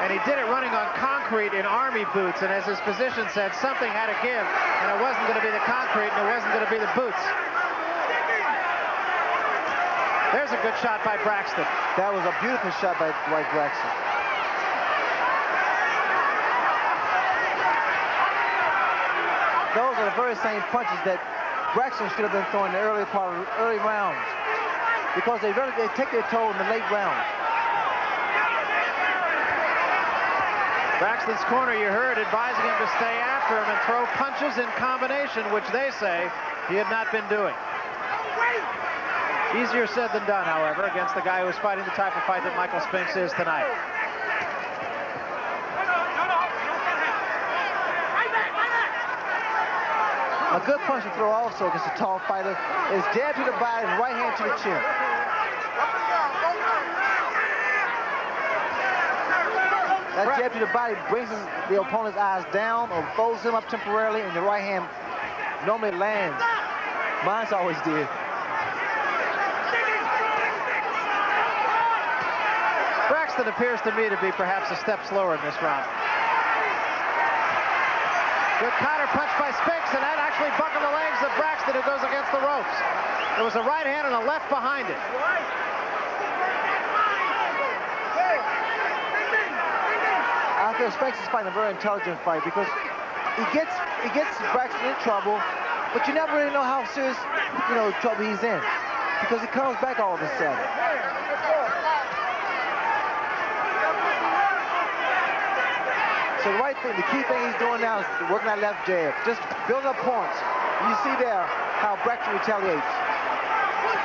and he did it running on concrete in Army boots, and as his physician said, something had to give, and it wasn't going to be the concrete, and it wasn't going to be the boots. There's a good shot by Braxton. That was a beautiful shot by Dwight Braxton. Those are the very same punches that Braxton should have been throwing in the early part of the early rounds, because they take their toll in the late rounds. Braxton's corner, you heard, advising him to stay after him and throw punches in combination, which they say he had not been doing. Easier said than done, however, against the guy who was fighting the type of fight that Michael Spinks is tonight. A good punch to throw also against a tall fighter is jab to the body and right hand to the chin. That jab to the body brings the opponent's eyes down or folds him up temporarily, and your right hand normally lands. Mine's always did. Braxton appears to me to be perhaps a step slower in this round. Good counter punch by Spinks, and that actually buckled the legs of Braxton, who goes against the ropes. There was a right hand and a left behind it. I feel Spinks is fighting a very intelligent fight, because he gets Braxton in trouble, but you never really know how serious, trouble he's in, because he comes back all of a sudden. So the key thing he's doing now is working that left jab, just building up points. You see there how Braxton retaliates.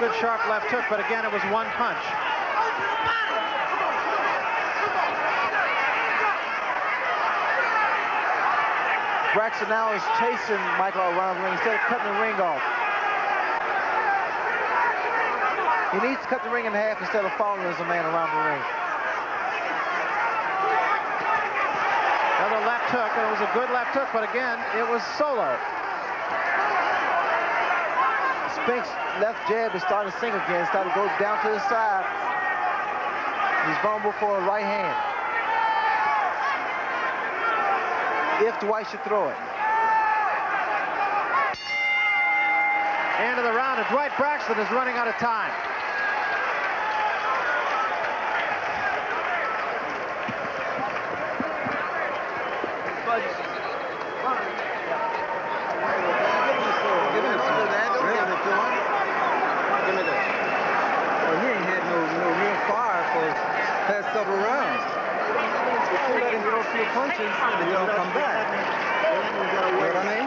Good sharp left hook, but again, it was one punch. Braxton now is chasing Michael around the ring instead of cutting the ring off. He needs to cut the ring in half instead of following as a man around the ring. Another left hook, and it was a good left hook, but again, it was solo. Spinks' left jab is starting to sink again, starting to go down to the side. He's vulnerable for a right hand, if Dwight should throw it. End of the round, and Dwight Braxton is running out of time. Several rounds. You let him get a few punches and then you don't come back. get away. You know what I mean?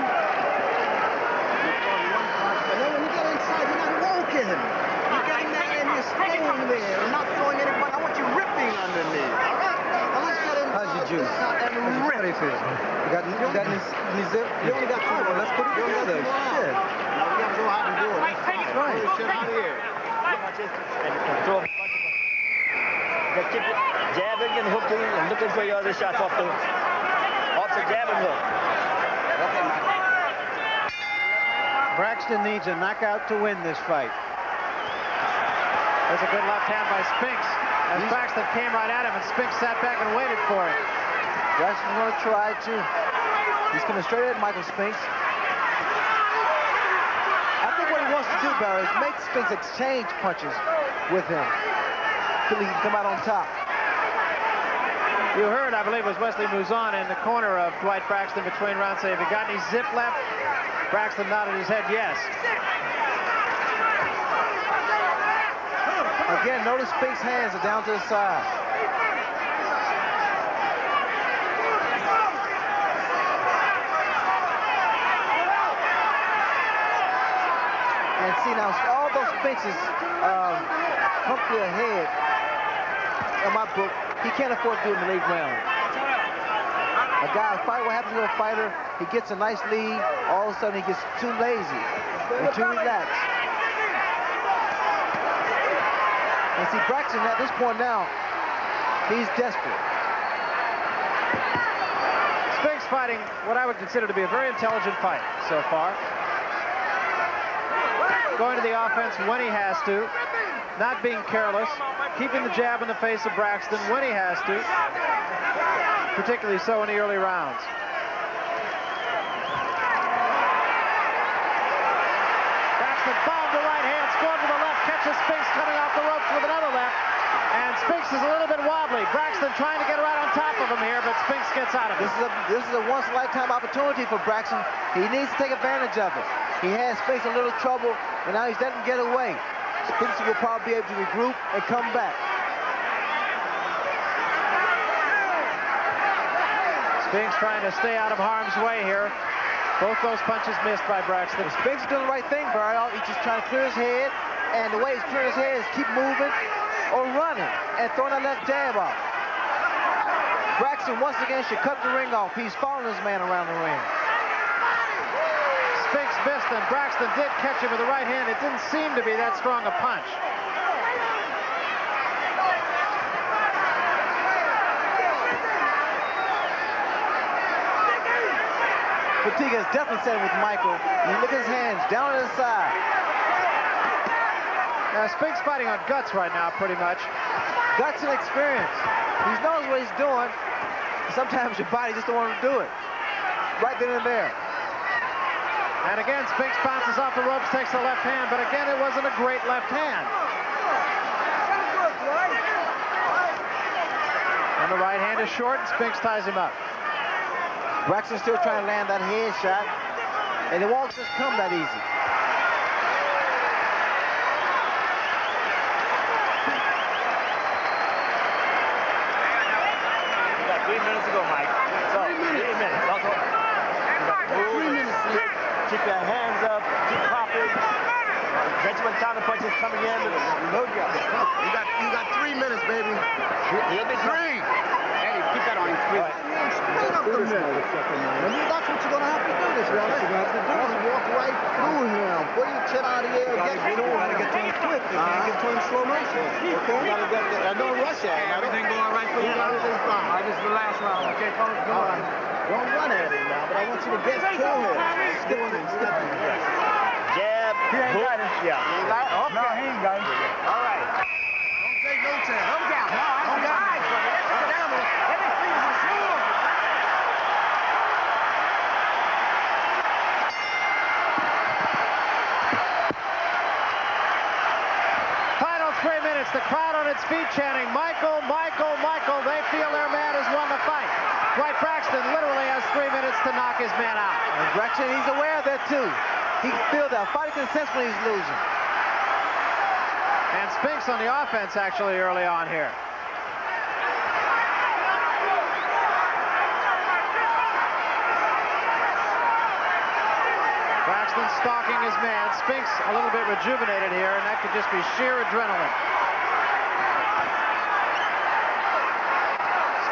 And then when you get inside, you're not working. You're getting there and you're staying there. You're not throwing anybody. I want you ripping underneath. All right? Now let's get inside. How's your juice? And rip. How do you feel? You got any zip? You only got 2 All right, well, let's put it together. Shit. Now we got to go out and do it. Let's try it. Right. Pull this shit out of here. Just keep jabbing and hooking and looking for your other shots off the jab and hook. Okay, Michael. Braxton needs a knockout to win this fight. There's a good left hand by Spinks. As Braxton came right at him, and Spinks sat back and waited for it. Braxton's going to try to. He's coming straight at Michael Spinks. I think what he wants to do, Barry, is make Spinks exchange punches with him until he can come out on top. You heard, I believe, it was Wesley Mouzon in the corner of Dwight Braxton between rounds. Say, have you got any zip left? Braxton nodded his head yes. Again, notice Spinks' hands are down to the side. And see now, all those Spinks is comfortably ahead. In my book, he can't afford to do it in the late round. A guy, a fighter, what happens to a fighter, he gets a nice lead, all of a sudden he gets too lazy and too relaxed. And see, Braxton at this point now, he's desperate. Spinks fighting what I would consider to be a very intelligent fight so far. Going to the offense when he has to, not being careless, keeping the jab in the face of Braxton when he has to, particularly so in the early rounds. Braxton bombed the right hand, scored with the left, catches Spinks coming off the ropes with another left, and Spinks is a little bit wobbly. Braxton trying to get right on top of him here, but Spinks gets out of it. This is a once-in-a-lifetime opportunity for Braxton. He needs to take advantage of it. He has faced a little trouble, and now he's letting him get away. Spinks will probably be able to regroup and come back. Spinks trying to stay out of harm's way here. Both those punches missed by Braxton. Spinks is doing the right thing, Barry. He's just trying to clear his head, and the way he's clearing his head is keep moving or running and throwing that left jab off. Braxton, once again, should cut the ring off. He's following his man around the ring. Spinks missed, and Braxton did catch him with the right hand. It didn't seem to be that strong a punch. Fatigue is definitely setting with Michael. You look at his hands down to the side. Now, Spinks fighting on guts right now, pretty much. Guts and experience. He knows what he's doing. Sometimes your body just don't want to do it. Right then and there. And again, Spinks bounces off the ropes, takes the left hand, but again, it wasn't a great left hand. And the right hand is short, and Spinks ties him up. Braxton's still trying to land that head shot, and it won't just come that easy. You got 3 minutes to go, Mike. So, 3 minutes. Also, you got to move. 3 minutes. Keep your hands up. Keep popping. Eventually, counter punches coming in. You got 3 minutes, baby. He'll be 3. Eddie, keep that on. Split up the middle. And that's what you're going to have to do this round. Just walk right through him. Put your chin out of the air. Get to him. You gotta get to him quick. You can't get to him slow motion. Okay? You got to get there. And don't rush at him. Everything going right for you? Everything's fine. All right, this is the last round. Okay, fellas, go on. Don't run at him now, but I want you to get to him. Step to him. jab, He ain't got it. Yeah. Okay. No, he ain't got it. All right. Don't take no chance. Come down. No, I'm down. Come down. Everything is assured. Final 3 minutes. The crowd on its feet chanting, Michael, Michael, Michael. They feel their man has won the fight. Dwight Braxton literally has 3 minutes to knock his man out. And Braxton, he's aware of that too. He can feel that. Fighter can sense when he's losing. And Spinks on the offense actually early on here. Braxton stalking his man. Spinks a little bit rejuvenated here, and that could just be sheer adrenaline.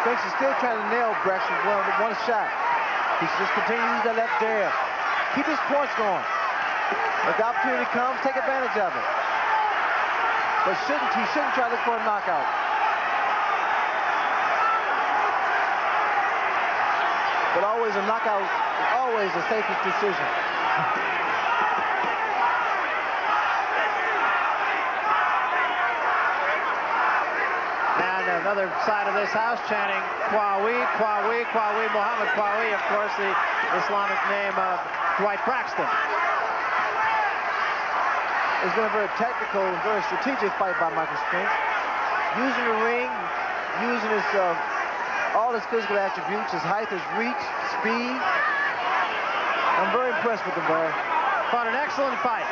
Spinks is still trying to nail Braxton with one shot. He should just continue to use that left jab. Keep his points going. If the opportunity comes, take advantage of it. But he shouldn't try to look for a knockout. But always a knockout is always the safest decision. And another side of this house chanting Qawi, Qawi, Qawi, Muhammad Qawi, of course, the Islamic name of Dwight Braxton. It's been a very technical and very strategic fight by Michael Spinks. Using the ring, using his all his physical attributes, his height, his reach, speed. I'm very impressed with him, Barry. Fought an excellent fight.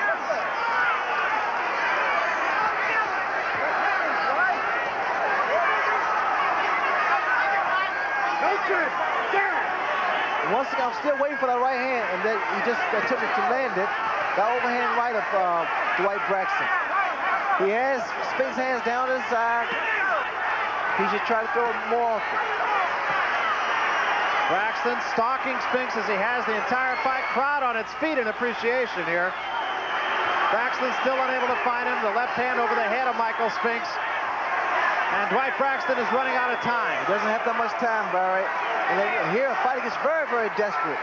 Once again, I'm still waiting for that right hand, and then he just attempted to land it. The overhand right of Dwight Braxton. He has Spinks' hands down to the side. He should try to throw it more often. Braxton stalking Spinks as he has the entire fight. Crowd on its feet in appreciation here. Braxton still unable to find him. The left hand over the head of Michael Spinks. And Dwight Braxton is running out of time. He doesn't have that much time, Barry. And then here, a fighter gets very, very desperate.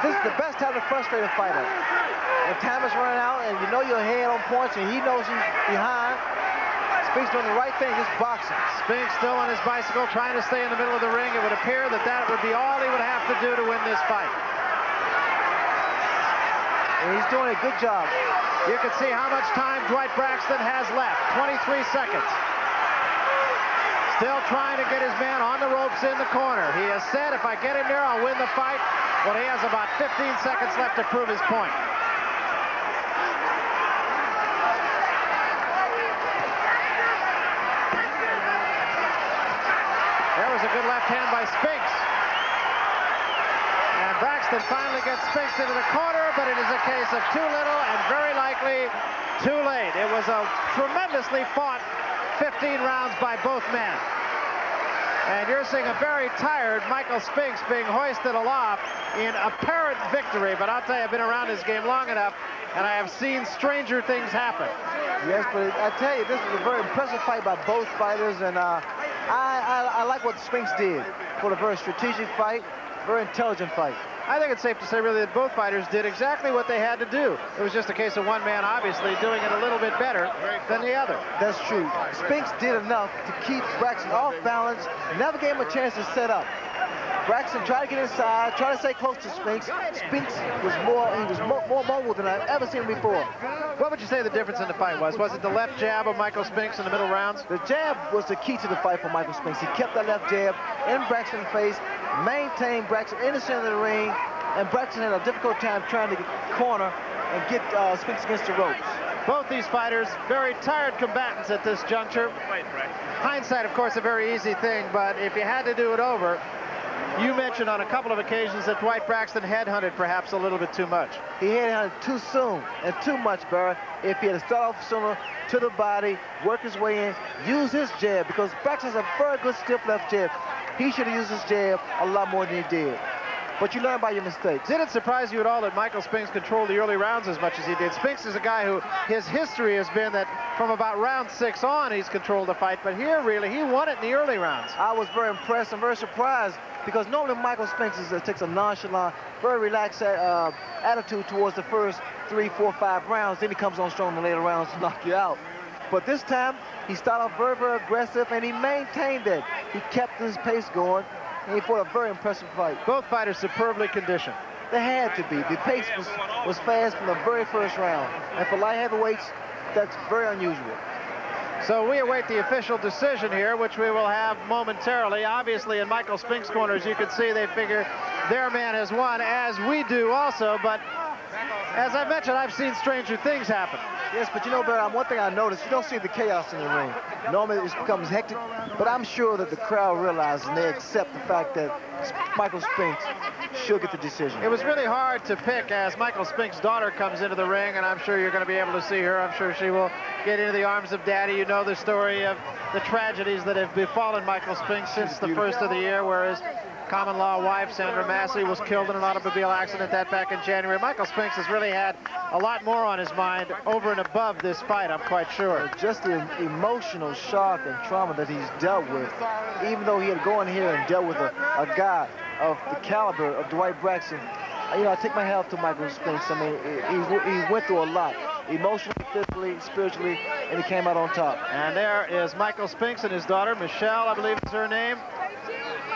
This is the best time to frustrate a fighter. When time is running out and you know your head on points and he knows he's behind, Spinks doing the right thing, just boxing. Spinks still on his bicycle, trying to stay in the middle of the ring. It would appear that that would be all he would have to do to win this fight. And he's doing a good job. You can see how much time Dwight Braxton has left, 23 seconds. Still trying to get his man on the ropes in the corner. He has said, if I get him there, I'll win the fight. Well, he has about 15 seconds left to prove his point. There was a good left hand by Spinks. And Braxton finally gets Spinks into the corner, but it is a case of too little and very likely too late. It was a tremendously fought 15 rounds by both men. And you're seeing a very tired Michael Spinks being hoisted aloft in apparent victory. But I'll tell you, I've been around this game long enough, and I have seen stranger things happen. Yes, but I tell you, this was a very impressive fight by both fighters, and I like what Spinks did for a very strategic fight, very intelligent fight. I think it's safe to say, really, that both fighters did exactly what they had to do. It was just a case of one man, obviously, doing it a little bit better than the other. That's true. Spinks did enough to keep Braxton off balance, never gave him a chance to set up. Braxton tried to get inside, tried to stay close to Spinks. Spinks was more mobile than I've ever seen him before. What would you say the difference in the fight was? Was it the left jab of Michael Spinks in the middle rounds? The jab was the key to the fight for Michael Spinks. He kept that left jab in Braxton's face, maintained Braxton in the center of the ring, and Braxton had a difficult time trying to corner and get Spinks against the ropes. Both these fighters, very tired combatants at this juncture. Hindsight, of course, a very easy thing, but if you had to do it over, you mentioned on a couple of occasions that Dwight Braxton headhunted perhaps a little bit too much. He headhunted too soon and too much, Barry. If he had to start off sooner to the body, work his way in, use his jab, because Braxton's a very good stiff left jab. He should have used his jab a lot more than he did. But you learn by your mistakes. Did it surprise you at all that Michael Spinks controlled the early rounds as much as he did? Spinks is a guy who his history has been that from about round 6 on, he's controlled the fight. But here, really, he won it in the early rounds. I was very impressed and very surprised, because normally Michael Spinks takes a nonchalant, very relaxed attitude towards the first 3, 4, 5 rounds. Then he comes on strong in the later rounds to knock you out. But this time, he started off very, very aggressive, and he maintained it. He kept his pace going. He fought a very impressive fight. Both fighters superbly conditioned. They had to be. The pace was fast from the very first round. And for light heavyweights, that's very unusual. So we await the official decision here, which we will have momentarily. Obviously, in Michael Spinks' corner, as you can see, they figure their man has won, as we do also. But as I mentioned, I've seen stranger things happen. Yes, but you know, Barry, one thing I noticed, you don't see the chaos in the ring. Normally it becomes hectic, but I'm sure that the crowd realizes and they accept the fact that Michael Spinks should get the decision. It was really hard to pick as Michael Spinks' daughter comes into the ring, and I'm sure you're going to be able to see her. I'm sure she will get into the arms of Daddy. You know the story of the tragedies that have befallen Michael Spinks since the first of the year, where his common-law wife, Sandra Massey, was killed in an automobile accident that back in January. Michael Spinks has really had a lot more on his mind over and above this fight, I'm quite sure. Just the emotional shock and trauma that he's dealt with, even though he had gone here and dealt with a guy of the caliber of Dwight Braxton. You know, I take my hat off to Michael Spinks. I mean, he went through a lot, emotionally, physically, spiritually, and he came out on top. And there is Michael Spinks and his daughter, Michelle, I believe is her name.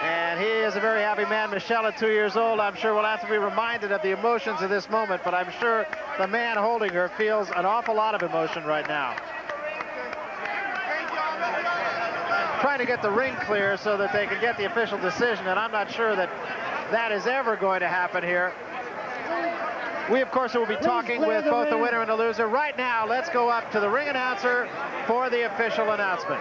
And he is a very happy man. Michelle, at 2 years old, I'm sure will have to be reminded of the emotions of this moment, but I'm sure the man holding her feels an awful lot of emotion right now. Trying to get the ring clear so that they can get the official decision, and I'm not sure that that is ever going to happen here. We, of course, will be talking with both the winner and the loser. Right now, let's go up to the ring announcer for the official announcement.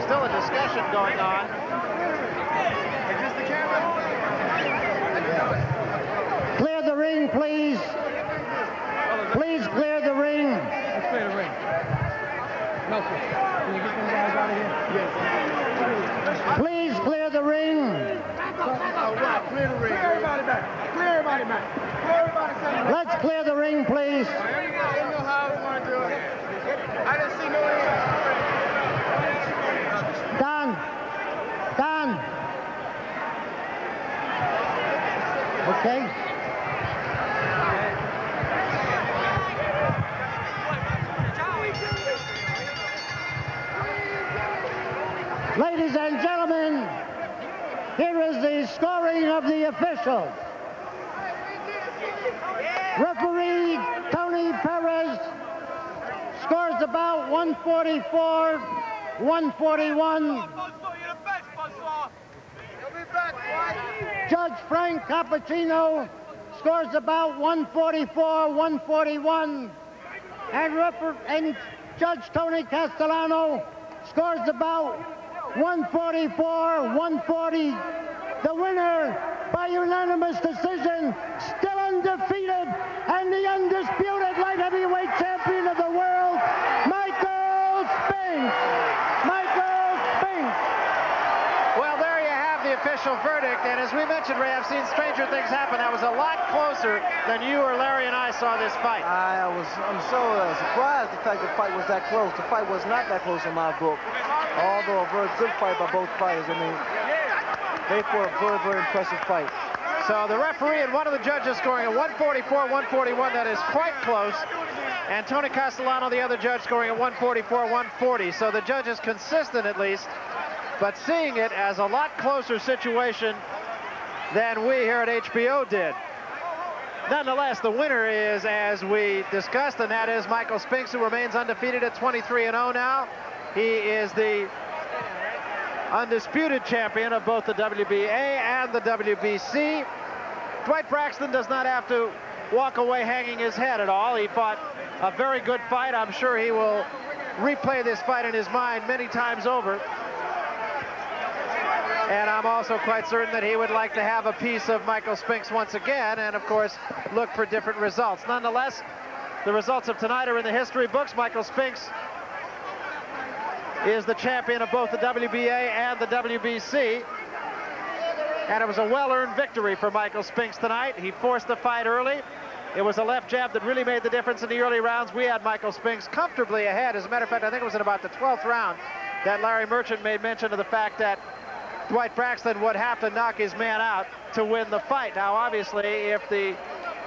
Still a discussion going on. Is this the camera? Clear the ring, please. Please clear the ring. Let's clear the ring. Nelson, can you get them guys out of here? Yes. Please clear the ring. All right, clear the ring. Clear everybody back. Clear everybody back. Clear everybody back. Let's clear the ring, please. I didn't know how I was going to do it. I didn't see no hands. Done. Done. Okay. Ladies and gentlemen, here is the scoring of the officials. Referee Tony Perez scores about 144, 141. Judge Frank Cappuccino scores about 144, 141. And Judge Tony Castellano scores about 144, 140. The winner by unanimous decision, still undefeated, and the undisputed light heavyweight champion of the world, Michael Spinks. Michael Spinks. Well, there you have the official verdict, and as we mentioned, Ray, I've seen stranger things happen. That was a lot closer than you or Larry and I saw this fight. I'm so surprised the fact the fight was that close. The fight was not that close in my book. Although a very good fight by both fighters. I mean, they fought a very, very impressive fight. So the referee and one of the judges scoring a 144, 141. That is quite close. And Tony Castellano, the other judge, scoring a 144, 140. So the judge is consistent at least, but seeing it as a lot closer situation than we here at HBO did. Nonetheless, the winner is, as we discussed, and that is Michael Spinks, who remains undefeated at 23-0 now. He is the undisputed champion of both the WBA and the WBC. Dwight Braxton does not have to walk away hanging his head at all. He fought a very good fight. I'm sure he will replay this fight in his mind many times over. And I'm also quite certain that he would like to have a piece of Michael Spinks once again and, of course, look for different results. Nonetheless, the results of tonight are in the history books. Michael Spinks is the champion of both the WBA and the WBC. And it was a well-earned victory for Michael Spinks tonight. He forced the fight early. It was a left jab that really made the difference in the early rounds. We had Michael Spinks comfortably ahead. As a matter of fact, I think it was in about the 12th round that Larry Merchant made mention of the fact that Dwight Braxton would have to knock his man out to win the fight. Now, obviously, if the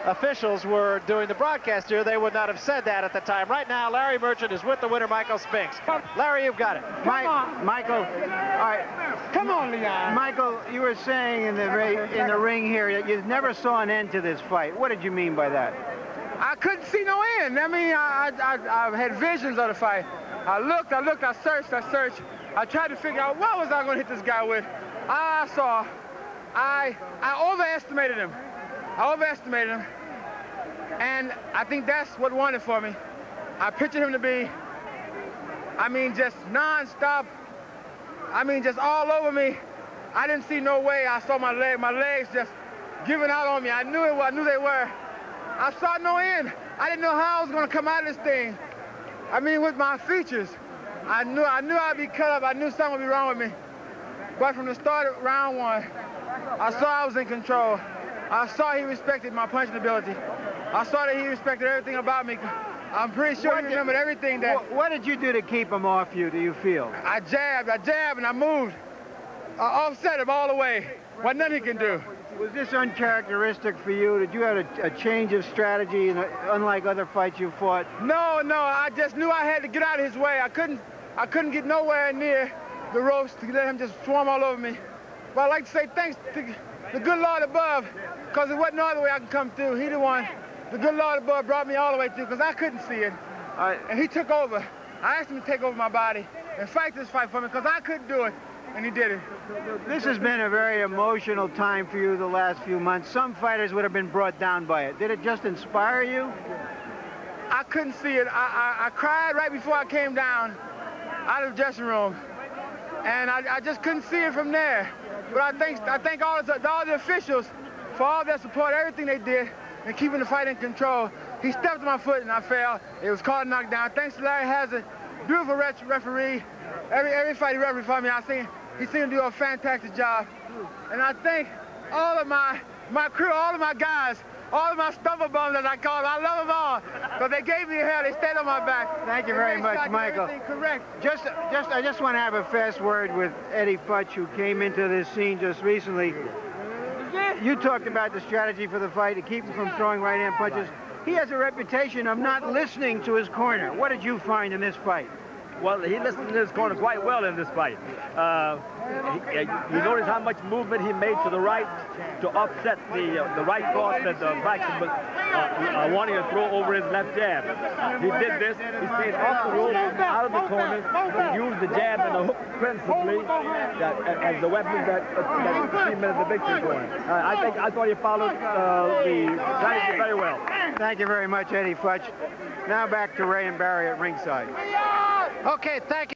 officials were doing the broadcast here, they would not have said that at the time. Right now, Larry Merchant is with the winner, Michael Spinks. Larry, you've got it. Michael, all right. Come on, Leon. Michael, you were saying in the ring here that you never saw an end to this fight. What did you mean by that? I couldn't see no end. I mean, I had visions of the fight. I looked, I searched, I tried to figure out what was I going to hit this guy with. I overestimated him. And I think that's what won it for me. I pictured him to be, I mean, just non-stop. I mean, just all over me. I didn't see no way. I saw my legs just giving out on me. I knew they were. I saw no end. I didn't know how I was going to come out of this thing. I mean, with my features, I knew I'd be cut up. I knew something would be wrong with me. But from the start of round one, I saw I was in control. I saw he respected my punching ability. I saw that he respected everything about me. I'm pretty sure he remembered everything that... What did you do to keep him off you, do you feel? I jabbed, and I moved. I offset him all the way. What nothing he can do. Was this uncharacteristic for you? Did you have a change of strategy, unlike other fights you fought? No, I just knew I had to get out of his way. I couldn't get nowhere near the ropes to let him just swarm all over me. But I'd like to say thanks to the good Lord above, because there wasn't no other way I could come through. He the one, the good Lord above brought me all the way through, because I couldn't see it. And he took over. I asked him to take over my body and fight this fight for me, because I couldn't do it, and he did it. This has been a very emotional time for you the last few months. Some fighters would have been brought down by it. Did it just inspire you? I couldn't see it. I cried right before I came down out of the dressing room, and I just couldn't see it from there. But I thank all the officials for all their support, everything they did, and keeping the fight in control. He stepped on my foot and I fell. It was called a knockdown. Thanks to Larry Hazard, beautiful referee. Every fight he refereed for me, he seemed to do a fantastic job. And I thank all of my crew, all of my guys, all of my stumble bums, as I call them. I love them all, because they gave me hell. They stayed on my back. Thank you very much, Michael. Correct. I just want to have a fast word with Eddie Futch, who came into this scene just recently. You talked about the strategy for the fight to keep him from throwing right-hand punches. He has a reputation of not listening to his corner. What did you find in this fight? Well, he listened to his corner quite well in this fight. You notice how much movement he made to the right to offset the right cross that Braxton was wanting to throw over his left jab. He did this. He stayed off the rope, out of the corner, and used the jab and the hook principally as the weapons that cemented the victory for him. I thought he followed the strategy very well. Thank you very much, Eddie Futch. Now back to Ray and Barry at ringside. Okay, thank you.